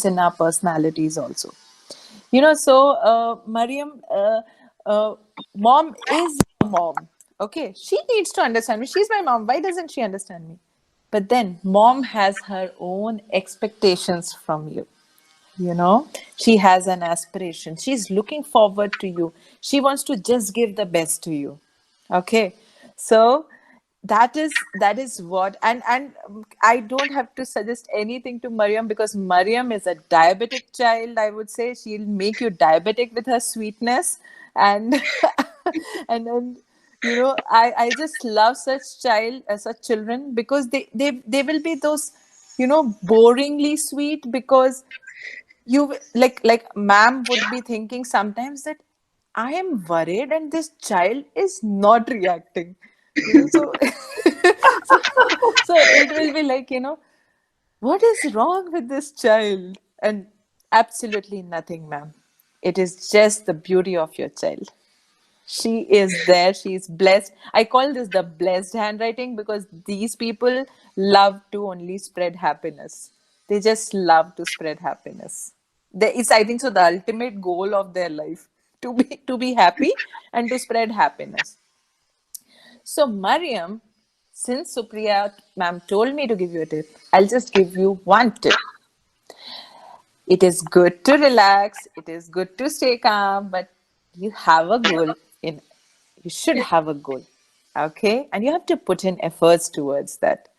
in our personalities also. So Mariam, mom is your mom. Okay, she needs to understand me. She's my mom. Why doesn't she understand me? But then mom has her own expectations from you. She has an aspiration. She's looking forward to you. She wants to just give the best to you. Okay, so that is what, and I don't have to suggest anything to Mariam, because Mariam is a diabetic child. I would say she'll make you diabetic with her sweetness, and and then I just love such children, because they will be those boringly sweet, because you like ma'am would be thinking sometimes that I am worried and this child is not reacting. So, so it will be like, what is wrong with this child? And absolutely nothing, ma'am. It is just the beauty of your child. She is there. She is blessed. I call this the blessed handwriting, because these people love to only spread happiness. They just love to spread happiness. It's, I think so, the ultimate goal of their life, to be happy and to spread happiness. So, Mariam, since Supriya ma'am told me to give you a tip, I'll just give you one tip. It is good to relax. It is good to stay calm, but you have a goal. You should have a goal, okay? And you have to put in efforts towards that,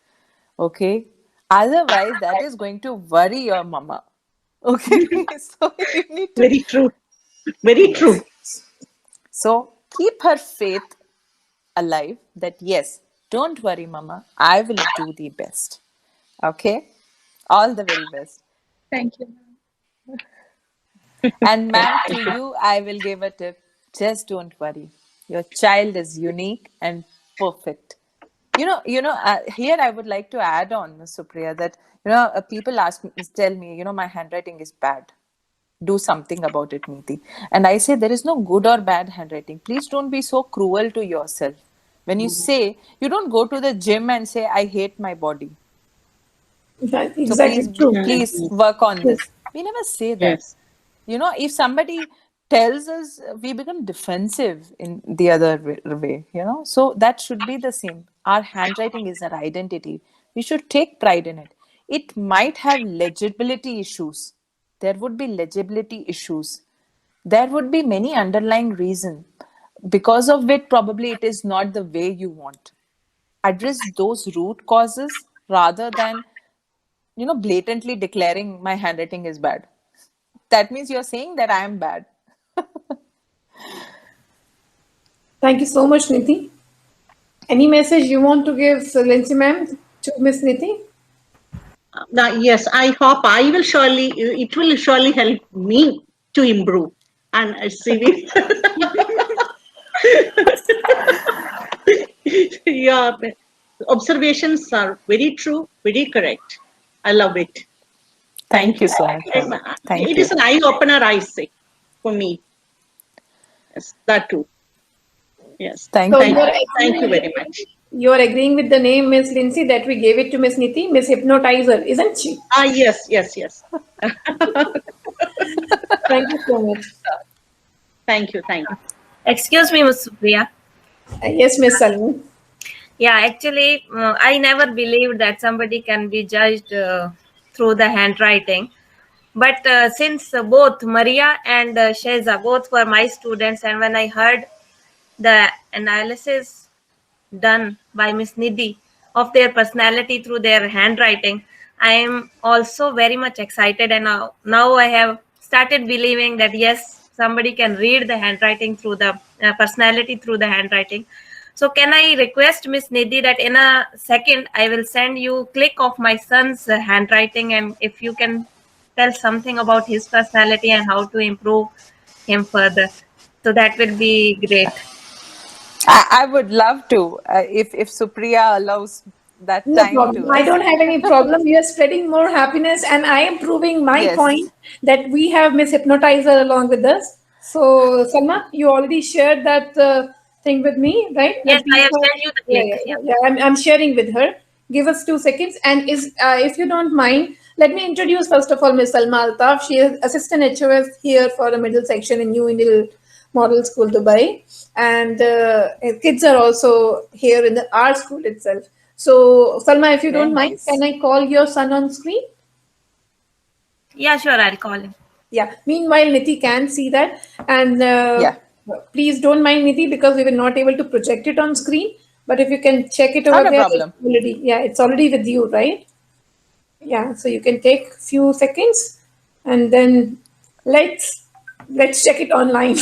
okay? Otherwise, that is going to worry your mama, okay? So you need to. Very true. Very true. So keep her faith alive that, yes, don't worry, mama, I will do the best. Okay? All the very best. Thank you. And ma'am, to you, I will give a tip. Just don't worry. Your child is unique and perfect. Here I would like to add on, Supriya, that, people tell me, my handwriting is bad. Do something about it, Neeti. And I say, there is no good or bad handwriting. Please don't be so cruel to yourself. When you say, you don't go to the gym and say, I hate my body. Exactly. So please work on this. We never say that. Yes. If somebody tells us, we become defensive in the other way, So that should be the same. Our handwriting is our identity. We should take pride in it. It might have legibility issues. There would be legibility issues. There would be many underlying reasons, because of which probably it is not the way you want. Address those root causes rather than, blatantly declaring my handwriting is bad. That means you're saying that I am bad. Thank you so much, Niti. Any message you want to give, Lindsay ma'am, to Miss Niti? Yes, I hope it will surely help me to improve. And I see yeah, observations are very true, very correct. I love it. Thank you so much. Thank It you. is an eye opener, I say, for me. Yes, that too. Yes. Thank So you. Thank you very much. You are agreeing with the name, Miss Lindsay, that we gave it to Miss Niti, Miss Hypnotizer, isn't she? Yes. Thank you so much. Thank you. Excuse me, Ms. Supriya. Yes, Miss Salman. Yeah, actually, I never believed that somebody can be judged through the handwriting. But since both Maria and Sheza, both were my students, and when I heard the analysis done by Miss Nidhi of their personality through their handwriting, I am also very much excited. And now I have started believing that, yes, somebody can read the handwriting through the personality through the handwriting. So can I request Miss Nidhi that in a second I will send you click of my son's handwriting, and if you can tell something about his personality and how to improve him further. So that will be great. I would love to, if Supriya allows that No time problem. to I us. don't have any problem. You are spreading more happiness, and I am proving my Yes. point that we have Miss Hypnotizer along with us. So, Salma, you already shared that thing with me, right? Yes, That I piece have of, sent you the yeah, link. yeah, Yeah. yeah. I'm sharing with her. Give us 2 seconds, and if you don't mind, let me introduce first of all Miss Salma Altaf. She is assistant HOS here for the middle section in New Indian Model School, Dubai, and kids are also here in the art school itself. So, Salma, if you Very don't mind, nice. can I call your son on screen? Yeah, sure. I'll call him. Yeah. Meanwhile, Niti can see that, and Yeah. please don't mind Niti because we were not able to project it on screen. But if you can check it over Not a there, it's problem. already, yeah, it's already with you, right? Yeah. So you can take few seconds, and then let's let's check it online.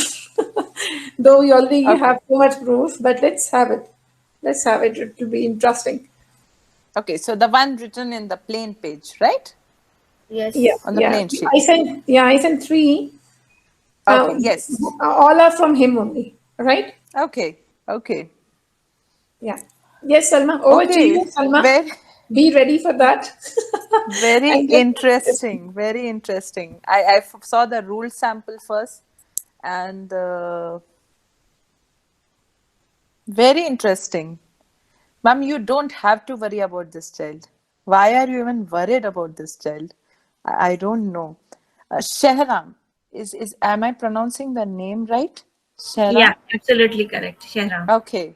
Though we already Okay. have so much proof, but let's have it. Let's have it. It will be interesting. Okay. So the one written in the plain page, right? Yeah, Yes. On the yeah. plain sheet. I sent three. Okay. Yes. All are from him only, right? Okay. Okay. Yeah. Yes, Salma. Over to Okay. you, Salma. Very, Be ready for that. very And interesting. Very interesting. I saw the rule sample first, and very interesting. Ma'am, you don't have to worry about this child. Why are you even worried about this child? I don't know. Shehram, is am I pronouncing the name right? Yeah, Shehram? absolutely correct. Shahram. Okay,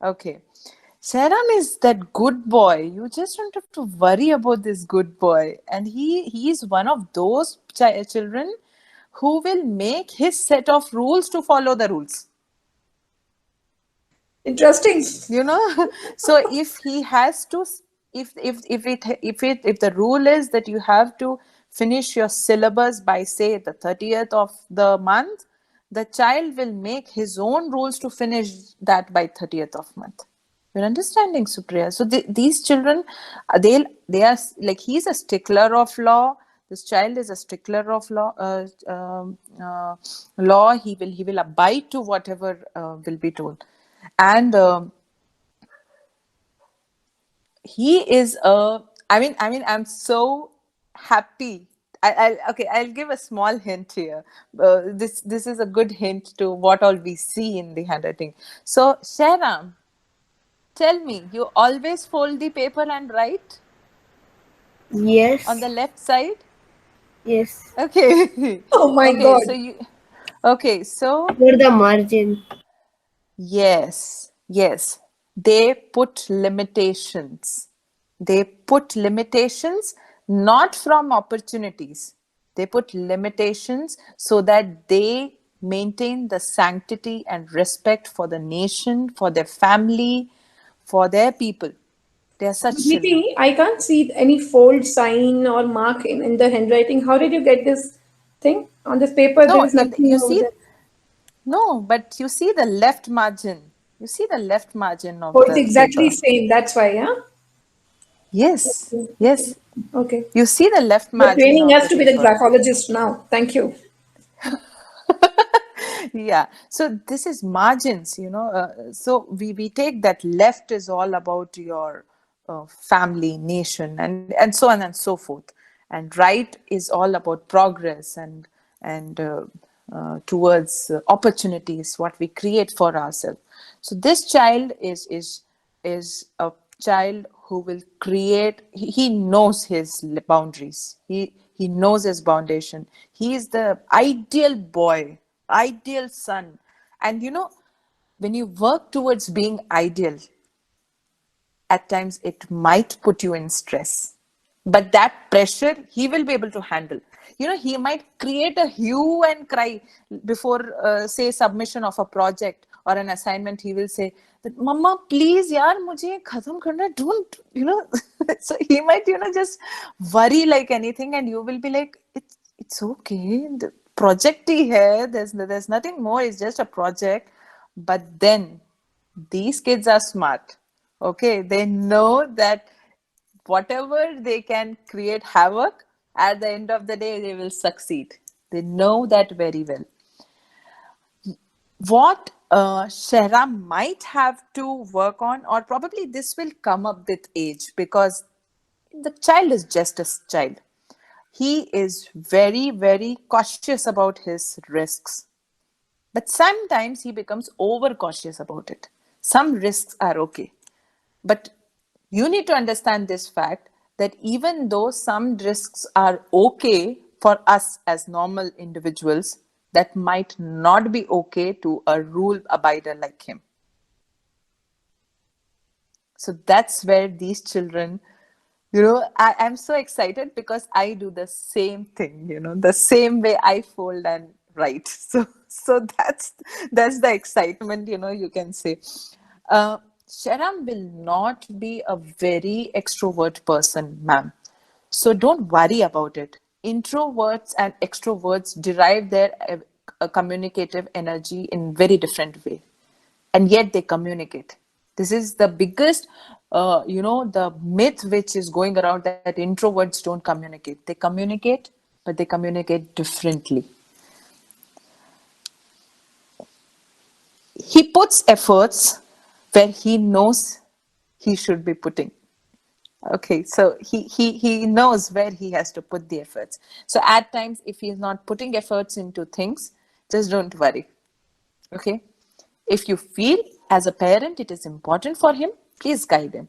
okay. Shehram is that good boy. You just don't have to worry about this good boy. And he is one of those children who will make his set of rules to follow the rules. interesting. You know, so if he has to, if the rule is that you have to finish your syllabus by say the 30th of the month, the child will make his own rules to finish that by 30th of month. You're understanding, Supriya? So these children, they are like, he's a stickler of law. This child is a stickler of law. Law. He will abide to whatever will be told, and he is a. I'm so happy. I'll give a small hint here. This is a good hint to what all we see in the handwriting. So, Shehram, tell me, you always fold the paper and write Yes. on the left side? Yes. Okay. Oh my Okay, God. so you. Okay, so For the margin. yes, yes. They put limitations. They put limitations not from opportunities. They put limitations so that they maintain the sanctity and respect for the nation, for their family, for their people. They are such children. Niti, I can't see any fold sign or mark in the handwriting. How did you get this thing on this paper? There No, is nothing you over see, there. no, but you see the left margin. You see the left margin Oh, of it's the exactly paper. same. That's why, yeah. Yes, yes. Okay. You see the left You're margin training of us the to be the paper. graphologist now. Thank you. Yeah, so this is margins, so we take that left is all about your family, nation, and so on and so forth, and right is all about progress and towards opportunities what we create for ourselves. So this child is a child who will create. He knows his boundaries. He knows his foundation. He is the ideal boy, ideal son. And when you work towards being ideal, at times it might put you in stress, but that pressure he will be able to handle. He might create a hue and cry before say submission of a project or an assignment. He will say that, mama, please yaar, mujhe ye khatam karna, don't so he might just worry like anything, and you will be like, it's okay, the project hi hai, there's nothing more, it's just a project. But then these kids are smart. Okay, they know that whatever they can create havoc, at the end of the day they will succeed. They know that very well. What Shahram might have to work on, or probably this will come up with age, because the child is just a child. He is very, very cautious about his risks. But sometimes he becomes overcautious about it. Some risks are okay. But you need to understand this fact that even though some risks are okay for us as normal individuals, that might not be okay to a rule abider like him. So that's where these children, I'm so excited because I do the same thing, the same way I fold and write. So that's the excitement, you can say. Shahram will not be a very extrovert person, ma'am. So don't worry about it. Introverts and extroverts derive their communicative energy in very different way, and yet they communicate. This is the biggest, the myth which is going around, that introverts don't communicate. They communicate, but they communicate differently. He puts efforts where he knows he should be putting. Okay, so he knows where he has to put the efforts. So at times, if he is not putting efforts into things, just don't worry. Okay, if you feel as a parent it is important for him, please guide him.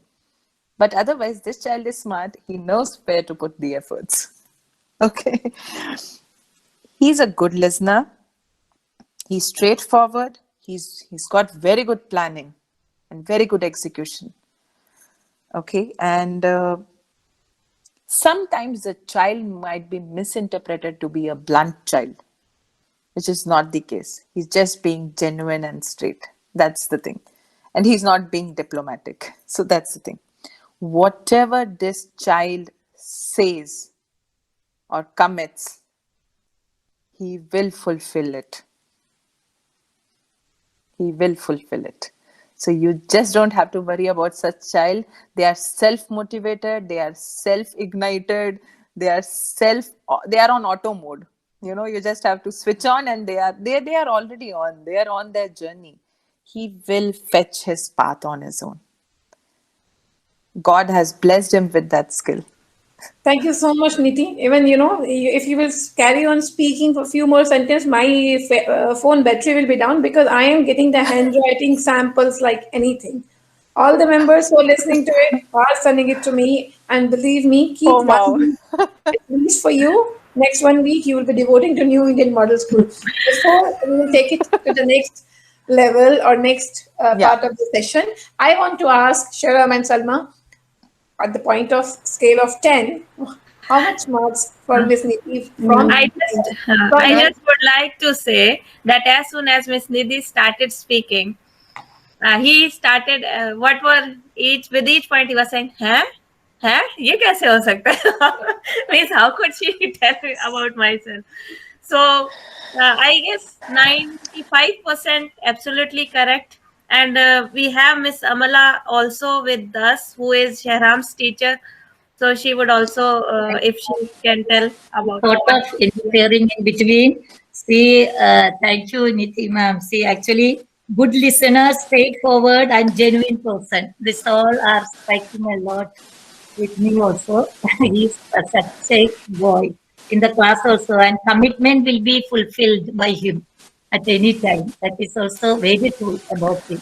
But otherwise, this child is smart. He knows where to put the efforts. Okay, he's a good listener. He's straightforward. He's got very good planning and very good execution. Okay, and sometimes the child might be misinterpreted to be a blunt child, which is not the case. He's just being genuine and straight. That's the thing. And he's not being diplomatic. So that's the thing. Whatever this child says or commits, he will fulfill it. He will fulfill it. So you just don't have to worry about such child. They are self-motivated. They are self-ignited. They are on auto mode. You just have to switch on, and they are already on. They are on their journey. He will fetch his path on his own. God has blessed him with that skill. Thank you so much, Niti. Even, if you will carry on speaking for a few more sentences, my phone battery will be down, because I am getting the handwriting samples like anything. All the members who are listening to it are sending it to me. And believe me, keep one at least for you. Next 1 week, you will be devoting to New Indian Model School. Before we will take it to the next level or next part of the session, I want to ask Shahram and Salma, at the point of scale of 10, how much marks for Miss Nidhi? I just would like to say that as soon as Miss Nidhi started speaking, he started, with each point he was saying, "Huh? Ye kaise ho sakta hai?" Means how could she tell me about myself? So I guess 95% absolutely correct. And we have Miss Amala also with us, who is Shahram's teacher. So she would also, if she can tell about sort of interfering in between. See, thank you, Niti ma'am. See, actually, good listener, straightforward, and genuine person. This all are striking a lot with me also. He's such a boy in the class also, and commitment will be fulfilled by him at any time. That is also very true about him.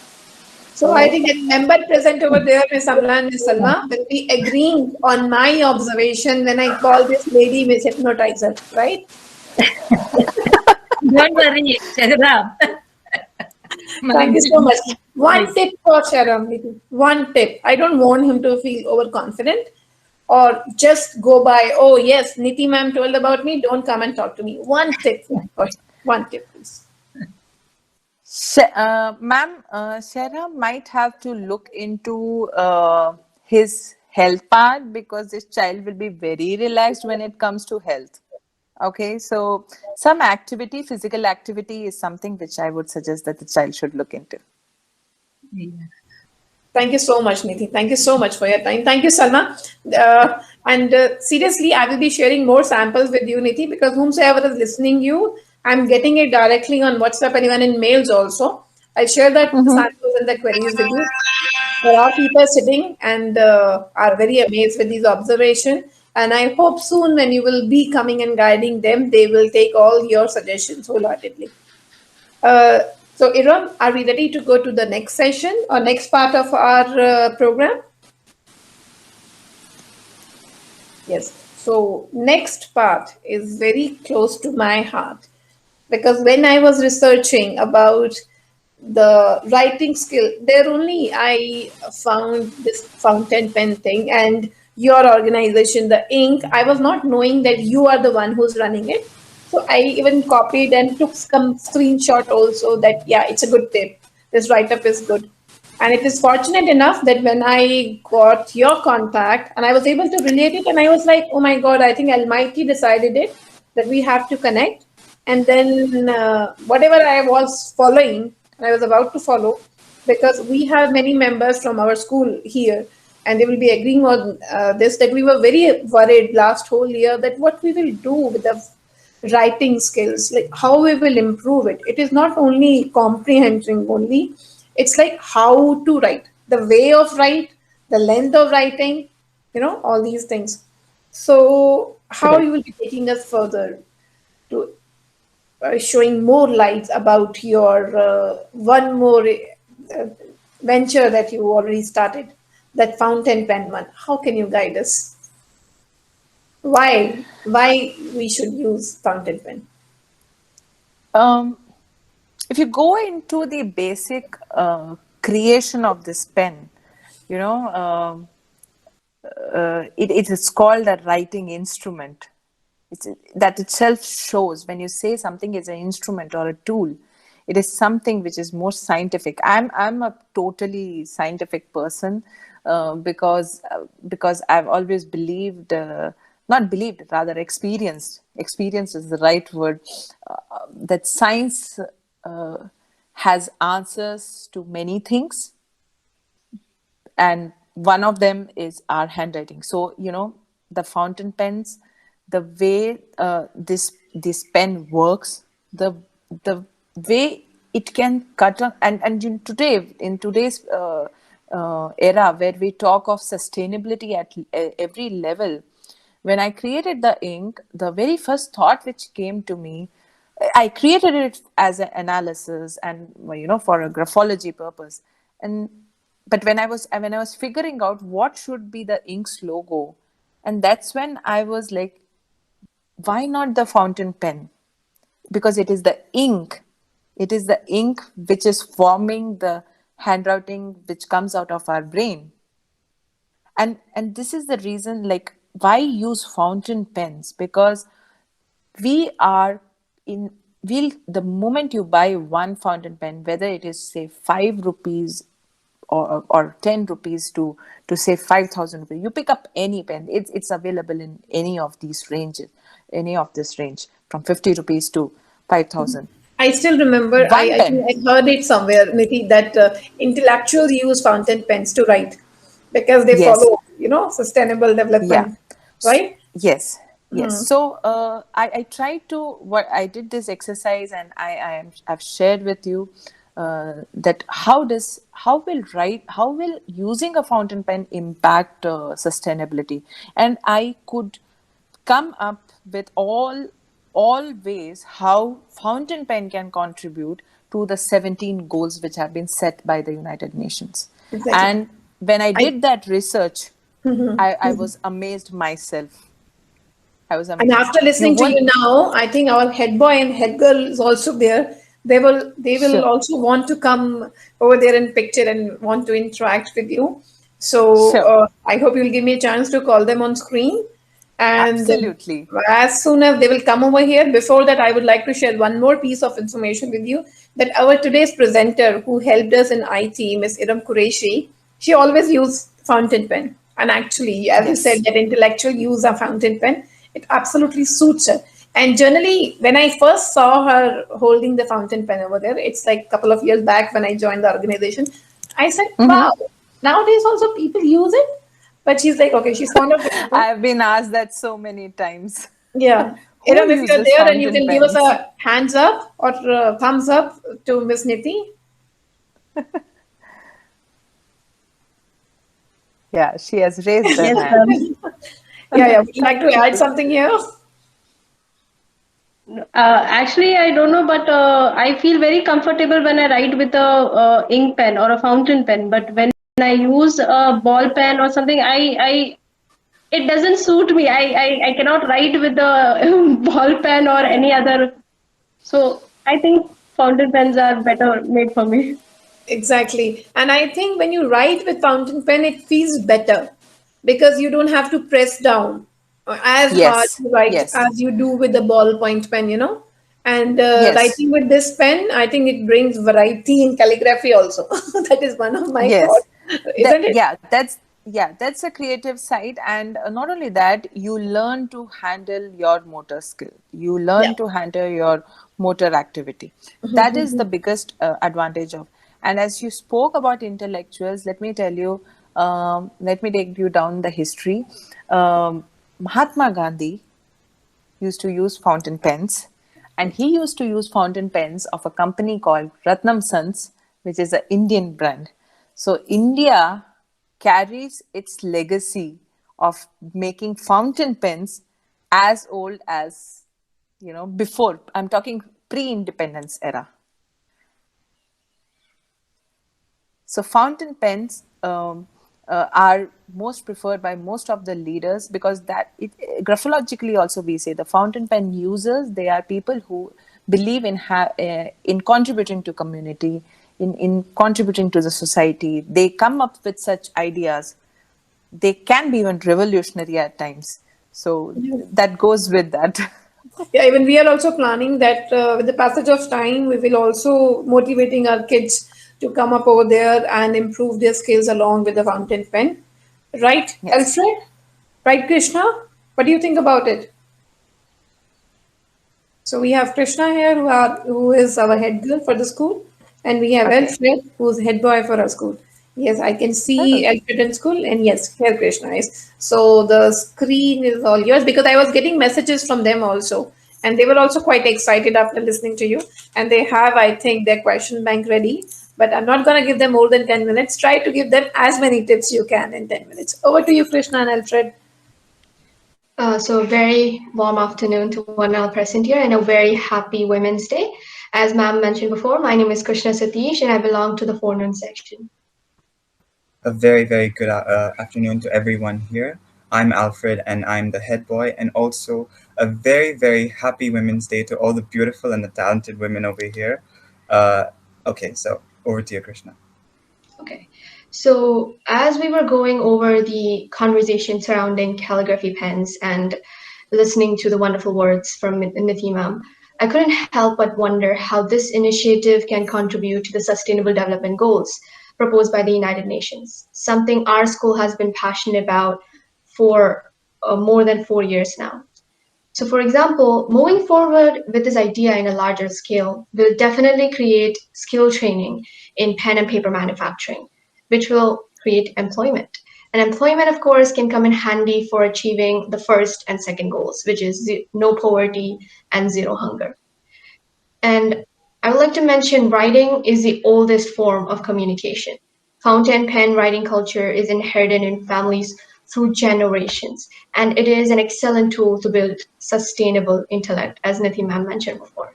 So I think a member present over there, Ms. Amla and Ms. Salma, will be agreeing on my observation when I call this lady Miss Hypnotizer, right? Don't worry, Shahram. Thank you so much. One tip for Shahram. One tip. I don't want him to feel overconfident or just go by, oh yes, Niti ma'am told about me, don't come and talk to me. One tip. One tip, please. Ma'am, Shahram might have to look into his health part, because this child will be very relaxed when it comes to health. Okay, so some activity, physical activity is something which I would suggest that the child should look into. Yeah. Thank you so much, Niti. Thank you so much for your time. Thank you, Salma. Seriously, I will be sharing more samples with you, Niti, because whomsoever is listening you, I'm getting it directly on WhatsApp and even in mails also. I'll share that samples and the queries with you. There are people sitting and are very amazed with these observations. And I hope soon when you will be coming and guiding them, they will take all your suggestions wholeheartedly. So Iram, are we ready to go to the next session or next part of our program? Yes. So next part is very close to my heart, because when I was researching about the writing skill, there only I found this fountain pen thing and your organization, the ink. I was not knowing that you are the one who's running it. So I even copied and took some screenshot also that, yeah, it's a good tip. This write-up is good. And it is fortunate enough that when I got your contact and I was able to relate it, and I was like, oh my God, I think Almighty decided it, that we have to connect. And then whatever I was following, and I was about to follow, because we have many members from our school here, and they will be agreeing on this, that we were very worried last whole year that what we will do with the writing skills, like how we will improve it. It is not only comprehending only, it's like how to write, the way of write, the length of writing, all these things. So how you will be taking us further to showing more lights about your one more venture that you already started, that fountain pen one. How can you guide us? Why we should use fountain pen? If you go into the basic creation of this pen, it is called a writing instrument. That itself shows, when you say something is an instrument or a tool, it is something which is more scientific. I'm a totally scientific person because I've always believed, not believed, rather experienced. Experience is the right word. That science has answers to many things, and one of them is our handwriting. So the fountain pens, the way this pen works, the way it can cut on, and in today's era where we talk of sustainability at every level, when I created the ink, the very first thought which came to me, I created it as an analysis and for a graphology purpose, but when I was figuring out what should be the ink's logo, and that's when I was like, why not the fountain pen? Because it is the ink which is forming the handwriting which comes out of our brain, and this is the reason, like, why use fountain pens? Because the moment you buy one fountain pen, whether it is say 5 rupees or 10 rupees to say 5,000 rupees, you pick up any pen, it's available in any of these ranges, any of this range from 50 rupees to 5,000. I still remember, I think I heard it somewhere, Niti, that intellectuals use fountain pens to write because they follow, sustainable development, right? Yes. So I tried to, I did this exercise, and I've shared with you that how will using a fountain pen impact sustainability, and I could come up with all ways how fountain pen can contribute to the 17 goals which have been set by the United Nations. Exactly. And when I did that research, I was amazed myself. And after listening to you now, I think our head boy and head girl is also there. They will also want to come over there and picture and want to interact with you. So I hope you'll give me a chance to call them on screen. And absolutely. As soon as they will come over here, before that, I would like to share one more piece of information with you, that our today's presenter who helped us in IT, Ms. Iram Qureshi, she always used fountain pen. And actually, as you said, that intellectual use of fountain pen, it absolutely suits her. And generally, when I first saw her holding the fountain pen over there, it's like a couple of years back when I joined the organization, I said, wow, nowadays also people use it. But she's like, okay, she's fond of it. I've been asked that so many times. Yeah. Iram, if you're there and you can give us a hands up or thumbs up to Miss Niti. Yeah, she has raised her Yes, hand. Yeah. Would you like to add something here? Actually, I don't know, but I feel very comfortable when I write with a ink pen or a fountain pen. But when I use a ball pen or something, it doesn't suit me. I cannot write with the ball pen or any other. So I think fountain pens are better made for me. Exactly. And I think when you write with fountain pen, it feels better because you don't have to press down as hard Yes, to write yes, as you do with the ballpoint pen, you know. And yes, writing with this pen, I think it brings variety in calligraphy also. That is one of my yes. thoughts, isn't it? That's a creative side, and not only that, you learn to handle your motor skill. You Yeah. learn to handle your motor activity. That is the biggest advantage of. And as you spoke about intellectuals, let me tell you, let me take you down the history. Mahatma Gandhi used to use fountain pens, and he used to use fountain pens of a company called Ratnam Sons, which is an Indian brand. So India carries its legacy of making fountain pens as old as, before. I'm talking pre-independence era. So fountain pens are most preferred by most of the leaders because graphologically also we say the fountain pen users, they are people who believe in contributing to community, in contributing to the society. They come up with such ideas. They can be even revolutionary at times. So that goes with that. Yeah, even we are also planning that with the passage of time, we will also motivating our kids to come up over there and improve their skills along with the fountain pen. Right, Yes. Alfred? Right, Krishna? What do you think about it? So we have Krishna here, who is our head girl for the school, and we have Okay. Alfred, who's head boy for our school. Yes, I can see Oh, Alfred in school, and yes, here Krishna is. So the screen is all yours because I was getting messages from them also, and they were also quite excited after listening to you. And they have, I think, their question bank ready. But I'm not going to give them more than 10 minutes. Try to give them as many tips you can in 10 minutes. Over to you, Krishna and Alfred. So a very warm afternoon to one all present here and a very happy Women's Day. As ma'am mentioned before, my name is Krishna Satish and I belong to the forenoon section. A very, very good afternoon to everyone here. I'm Alfred and I'm the head boy, and also a very, very happy Women's Day to all the beautiful and the talented women over here. Okay, so over to you, Krishna. Okay. So as we were going over the conversation surrounding calligraphy pens and listening to the wonderful words from Nithi ma'am, I couldn't help but wonder how this initiative can contribute to the Sustainable Development Goals proposed by the United Nations, something our school has been passionate about for more than 4 years now. So for example, moving forward with this idea in a larger scale will definitely create skill training in pen and paper manufacturing, which will create employment. And employment, of course, can come in handy for achieving the first and second goals, which is no poverty and zero hunger. And I would like to mention writing is the oldest form of communication. Fountain pen writing culture is inherited in families through generations, and it is an excellent tool to build sustainable intellect, as Nithi ma'am mentioned before.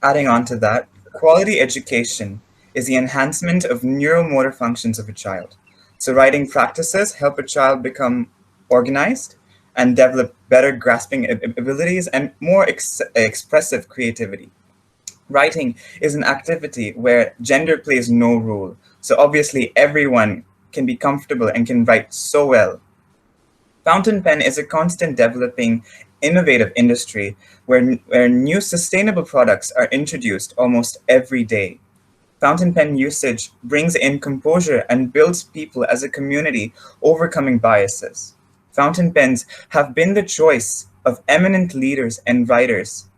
Adding on to that, quality education is the enhancement of neuromotor functions of a child. So writing practices help a child become organized and develop better grasping abilities and more expressive creativity. Writing is an activity where gender plays no role. So obviously everyone can be comfortable and can write so well. Fountain pen is a constant developing, innovative industry where new sustainable products are introduced almost every day. Fountain pen usage brings in composure and builds people as a community, overcoming biases. Fountain pens have been the choice of eminent leaders and writers,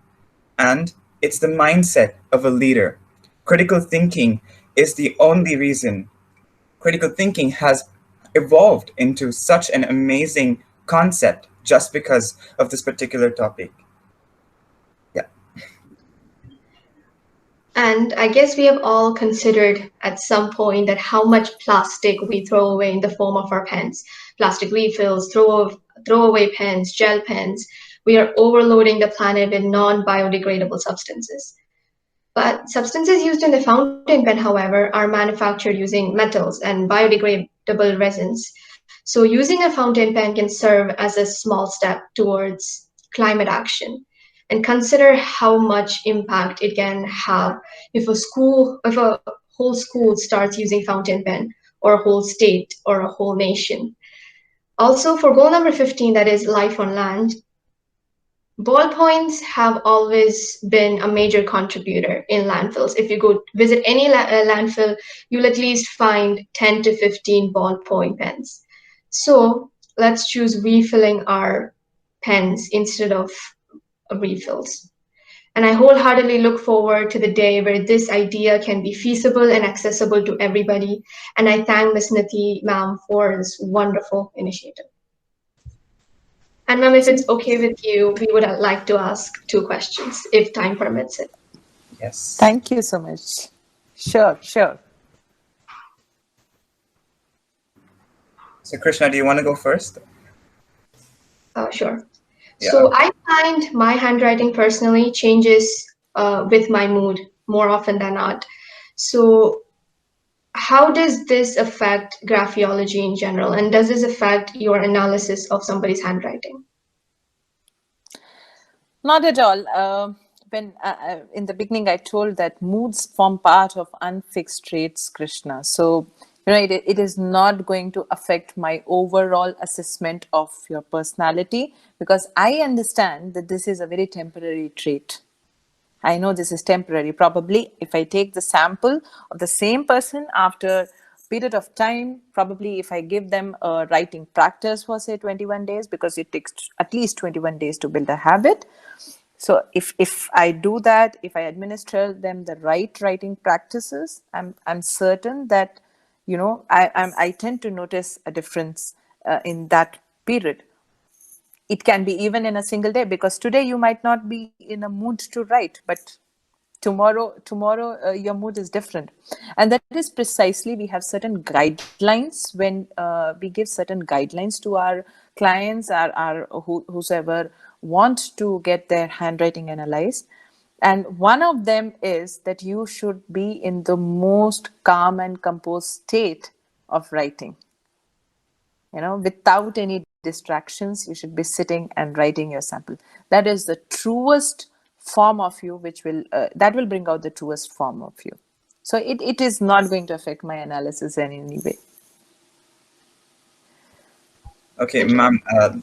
and it's the mindset of a leader. Critical thinking is the only reason critical thinking has evolved into such an amazing concept just because of this particular topic. Yeah. And I guess we have all considered at some point that how much plastic we throw away in the form of our pens. Plastic refills, throwaway pens, gel pens. We are overloading the planet with non-biodegradable substances. But substances used in the fountain pen, however, are manufactured using metals and biodegradable resins. So using a fountain pen can serve as a small step towards climate action. And consider how much impact it can have if a whole school starts using fountain pen, or a whole state, or a whole nation. Also, for goal number 15, that is life on land, ballpoints have always been a major contributor in landfills. If you go visit any landfill, you'll at least find 10 to 15 ballpoint pens. So let's choose refilling our pens instead of refills. And I wholeheartedly look forward to the day where this idea can be feasible and accessible to everybody. And I thank Ms. Nithi ma'am for this wonderful initiative. And ma'am, if it's okay with you, we would like to ask 2 questions, if time permits it. Yes. Thank you so much. Sure. So Krishna, do you want to go first? Sure. Yeah. So I find my handwriting personally changes with my mood more often than not. So how does this affect graphiology in general? And does this affect your analysis of somebody's handwriting? Not at all. When in the beginning I told that moods form part of unfixed traits, Krishna. So it is not going to affect my overall assessment of your personality, because I understand that this is a very temporary trait. I know this is temporary. Probably if I take the sample of the same person after a period of time, probably if I give them a writing practice for say 21 days, because it takes at least 21 days to build a habit. So if I do that, if I administer them the right writing practices, I'm certain that I tend to notice a difference in that period. It can be even in a single day, because today you might not be in a mood to write, but tomorrow your mood is different. And that is precisely, we have certain guidelines when we give certain guidelines to our clients, whosoever want to get their handwriting analyzed. And one of them is that you should be in the most calm and composed state of writing. Without any distractions, you should be sitting and writing your sample. That is the truest form of you, that will bring out the truest form of you. So it is not going to affect my analysis in any way. Okay, ma'am,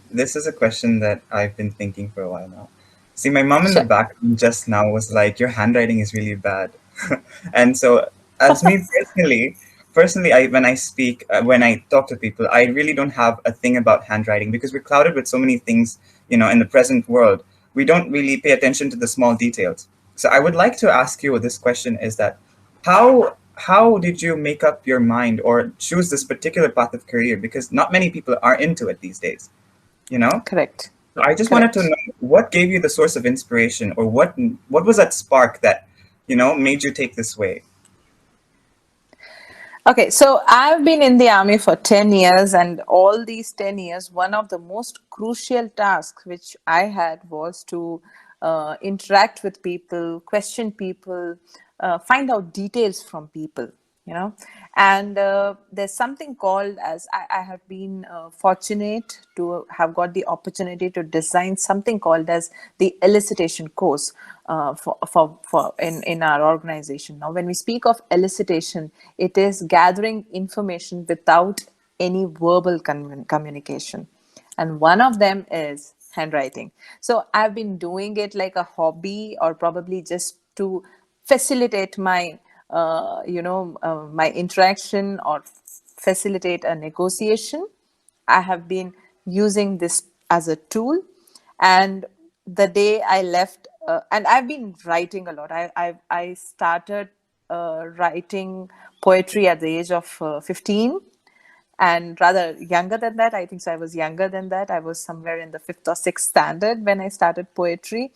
this is a question that I've been thinking for a while now. See, my mom in the back just now was like, your handwriting is really bad. And so as me personally, when I speak, when I talk to people, I really don't have a thing about handwriting, because we're clouded with so many things, in the present world. We don't really pay attention to the small details. So I would like to ask you this question, is that how did you make up your mind or choose this particular path of career? Because not many people are into it these days, Correct. So I just wanted to know, what gave you the source of inspiration, or what was that spark that, made you take this way? Okay, so I've been in the army for 10 years, and all these 10 years, one of the most crucial tasks which I had was to interact with people, question people, find out details from people, and there's something called as I have been fortunate to have got the opportunity to design something called as the elicitation course in our organization. Now, when we speak of elicitation, it is gathering information without any verbal communication, and one of them is handwriting. So I've been doing it like a hobby, or probably just to facilitate my my interaction or facilitate a negotiation. I have been using this as a tool, and the day I left, and I've been writing a lot. I started writing poetry at the age of 15, and rather younger than that. I think so I was younger than that. I was somewhere in the 5th or 6th standard when I started poetry,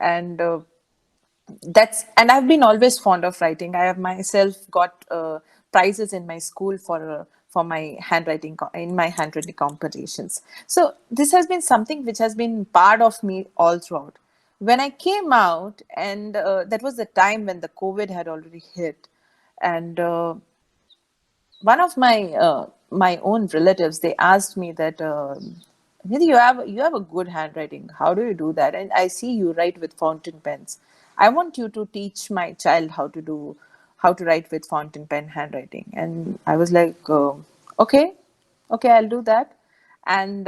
and and I've been always fond of writing. I have myself got prizes in my school for my handwriting in my handwriting competitions. So this has been something which has been part of me all throughout. When I came out, and that was the time when the COVID had already hit, and one of my own relatives, they asked me that, Nidhi, you have a good handwriting. How do you do that? And I see you write with fountain pens. I want you to teach my child how to write with fountain pen handwriting. And I was like, okay, I'll do that. And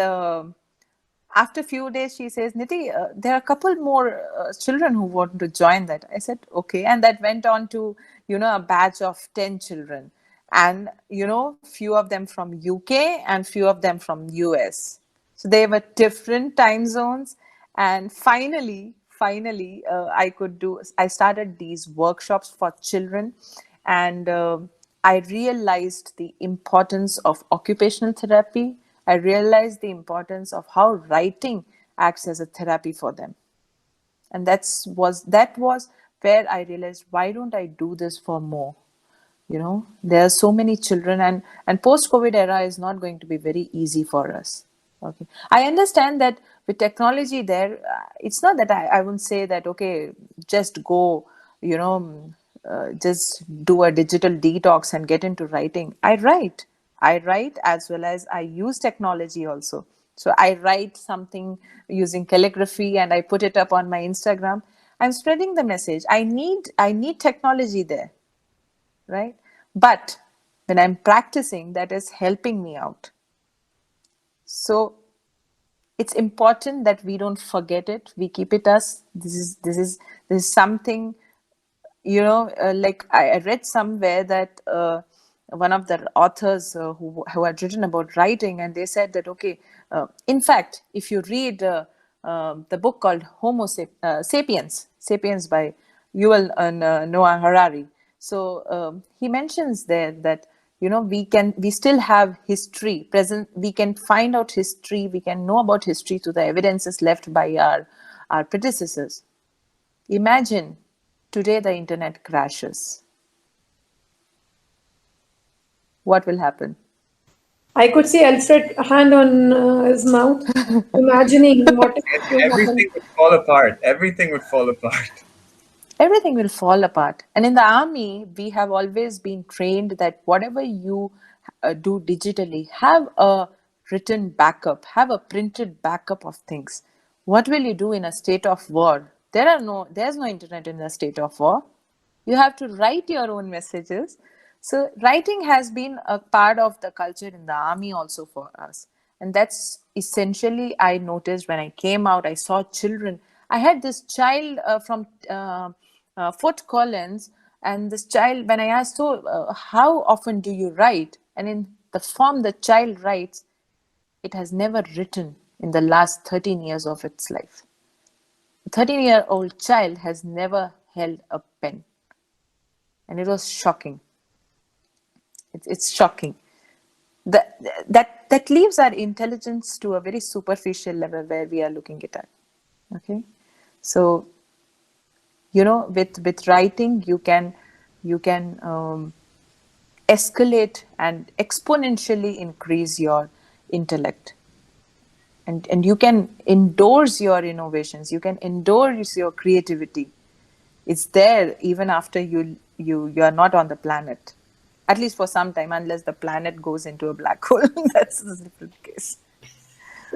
after a few days, she says, Nidhi, there are a couple more children who want to join that. I said, okay. And that went on to, a batch of 10 children. And, few of them from UK and few of them from US. So they were different time zones. And finally, I started these workshops for children. And I realized the importance of occupational therapy. I realized the importance of how writing acts as a therapy for them. And that was where I realized, why don't I do this for more? There are so many children, and post-COVID era is not going to be very easy for us. Okay, I understand that with technology there, it's not that I wouldn't say that, okay, just go, just do a digital detox and get into writing. I write as well as I use technology also. So I write something using calligraphy and I put it up on my Instagram. I'm spreading the message. I need technology there, right? But when I'm practicing, that is helping me out. So it's important that we don't forget it. We keep it as this is something, like I read somewhere that one of the authors who had written about writing, and they said that, okay, in fact, if you read the book called Homo Sapiens by Yuval Noah Harari, so he mentions there that, we still have history present. We can find out history. We can know about history through the evidences left by our predecessors. Imagine today the internet crashes. What will happen? I could see Alfred hand on his mouth, imagining what if it will Everything happen. would fall apart. Everything would fall apart. Everything will fall apart. And in the army, we have always been trained that whatever you do digitally, have a written backup, have a printed backup of things. What will you do in a state of war? There's no internet in a state of war. You have to write your own messages. So writing has been a part of the culture in the army also for us. And that's essentially, I noticed when I came out, I saw children. I had this child from Fort Collins, and this child, when I asked, so how often do you write? And in the form the child writes, it has never written in the last 13 years of its life. A 13-year-old child has never held a pen. And it was shocking. It's shocking. That leaves our intelligence to a very superficial level where we are looking at it. Okay, so with writing you can escalate and exponentially increase your intellect, and you can endorse your innovations. You can endorse your creativity. It's there even after you are not on the planet. At least for some time, unless the planet goes into a black hole. That's a different case.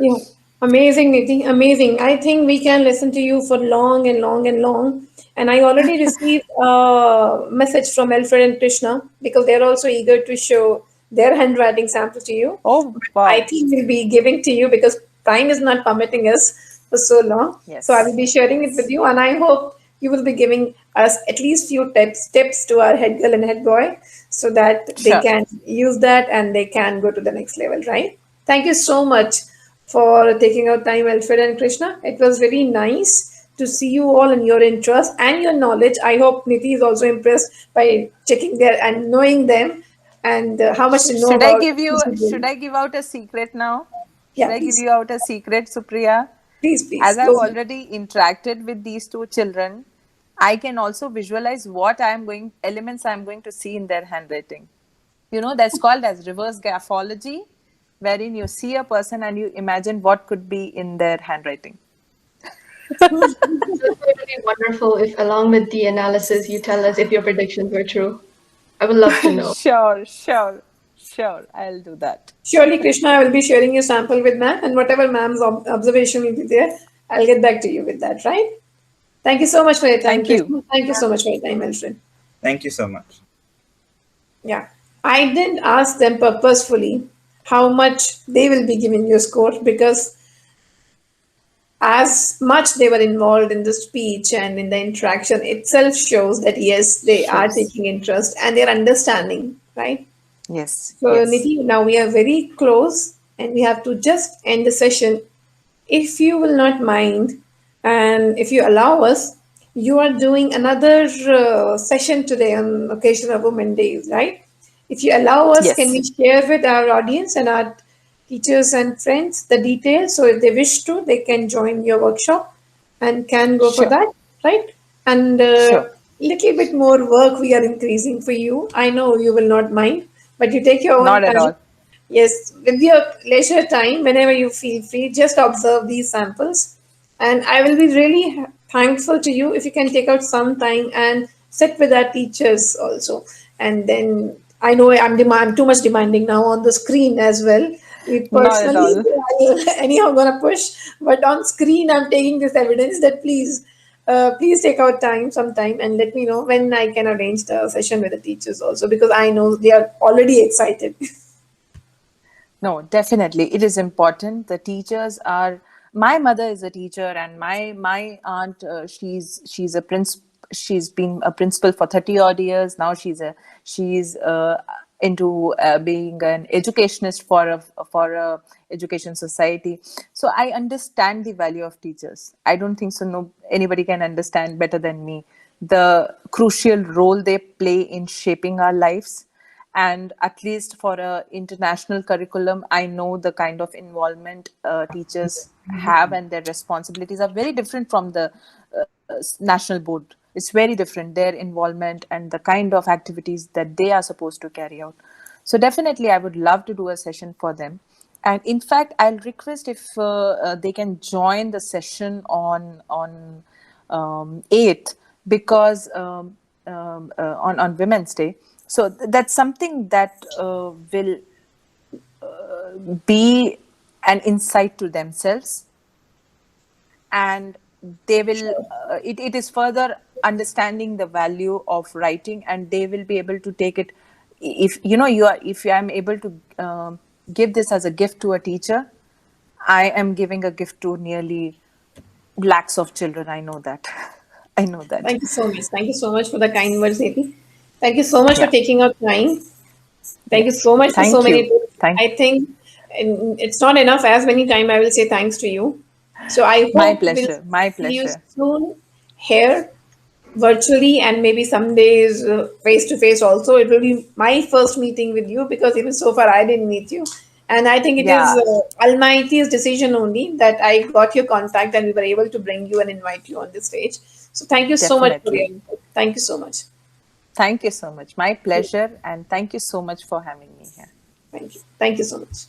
Yeah, amazing, Nidhi, amazing. I think we can listen to you for long and long and long. And I already received a message from Alfred and Krishna because they're also eager to show their handwriting sample to you. Oh, wow. I think we'll be giving to you because time is not permitting us for so long. Yes. So I will be sharing it with you, and I hope you will be giving us at least few tips to our head girl and head boy so that they can use that and they can go to the next level, right? Thank you so much for taking out time, Alfred and Krishna. It was very nice to see you all and your interest and your knowledge. I hope Nidhi is also impressed by checking there and knowing them and how much to know Should about. Should I give out a secret now? Yeah, Should I give you out a secret, Supriya? Please. As I've already interacted with these two children, I can also visualize what elements I'm going to see in their handwriting. That's called as reverse graphology, wherein you see a person and you imagine what could be in their handwriting. So it would be wonderful if, along with the analysis, you tell us if your predictions were true. I would love to know. Sure. I'll do that. Surely, Krishna, I will be sharing your sample with ma'am, and whatever ma'am's observation will be there, I'll get back to you with that, right? Thank you so much for your time, Krishna. Thank you so much for your time, Alfred. Thank you so much. Yeah. I didn't ask them purposefully how much they will be giving you a score, because as much they were involved in the speech and in the interaction itself shows that yes, they are taking interest and they're understanding, right? Yes. So yes. Nidhi, now we are very close and we have to just end the session. If you will not mind and if you allow us, you are doing another session today on occasion of Women's Day, right? If you allow us, Yes. can we share with our audience and our teachers and friends the details, so if they wish to, they can join your workshop and can go for that, right? And little bit more work we are increasing for you. I know you will not mind, but you take your own Not time. at all. Yes, with your leisure time, whenever you feel free, just observe these samples. And I will be really thankful to you if you can take out some time and sit with our teachers also. And then I know I'm too much demanding now on the screen as well. We Not at personally, all. anyhow, gonna push, but on screen, I'm taking this evidence that please take out sometime and let me know when I can arrange the session with the teachers also, because I know they are already excited. No, definitely. It is important. The teachers are, my mother is a teacher and my aunt, she's been a principal for 30 odd years. Now she's into being an educationist for a education society. So I understand the value of teachers. I don't think so. No, anybody can understand better than me the crucial role they play in shaping our lives. And at least for an international curriculum, I know the kind of involvement teachers have, and their responsibilities are very different from the national board. It's very different, their involvement and the kind of activities that they are supposed to carry out. So definitely, I would love to do a session for them. And in fact, I'll request if they can join the session on 8th, because on Women's Day. So that's something that will be an insight to themselves, and they will. It is further understanding the value of writing, and they will be able to take it. If I'm able to give this as a gift to a teacher, I am giving a gift to nearly lakhs of children. I know that. I know that. Thank you so much. Thank you so much for the kind words, Nidhi. Thank you so much for taking out time. Thank you so much for so many things. I think it's not enough as many times I will say thanks to you. So I hope my pleasure. See you soon here virtually, and maybe some days face to face also. It will be my first meeting with you, because even so far I didn't meet you. And I think it is Almighty's decision only that I got your contact and we were able to bring you and invite you on this stage. So thank you so much for your input. Thank you so much. Thank you so much. My pleasure. And thank you so much for having me here. Thank you. Thank you so much.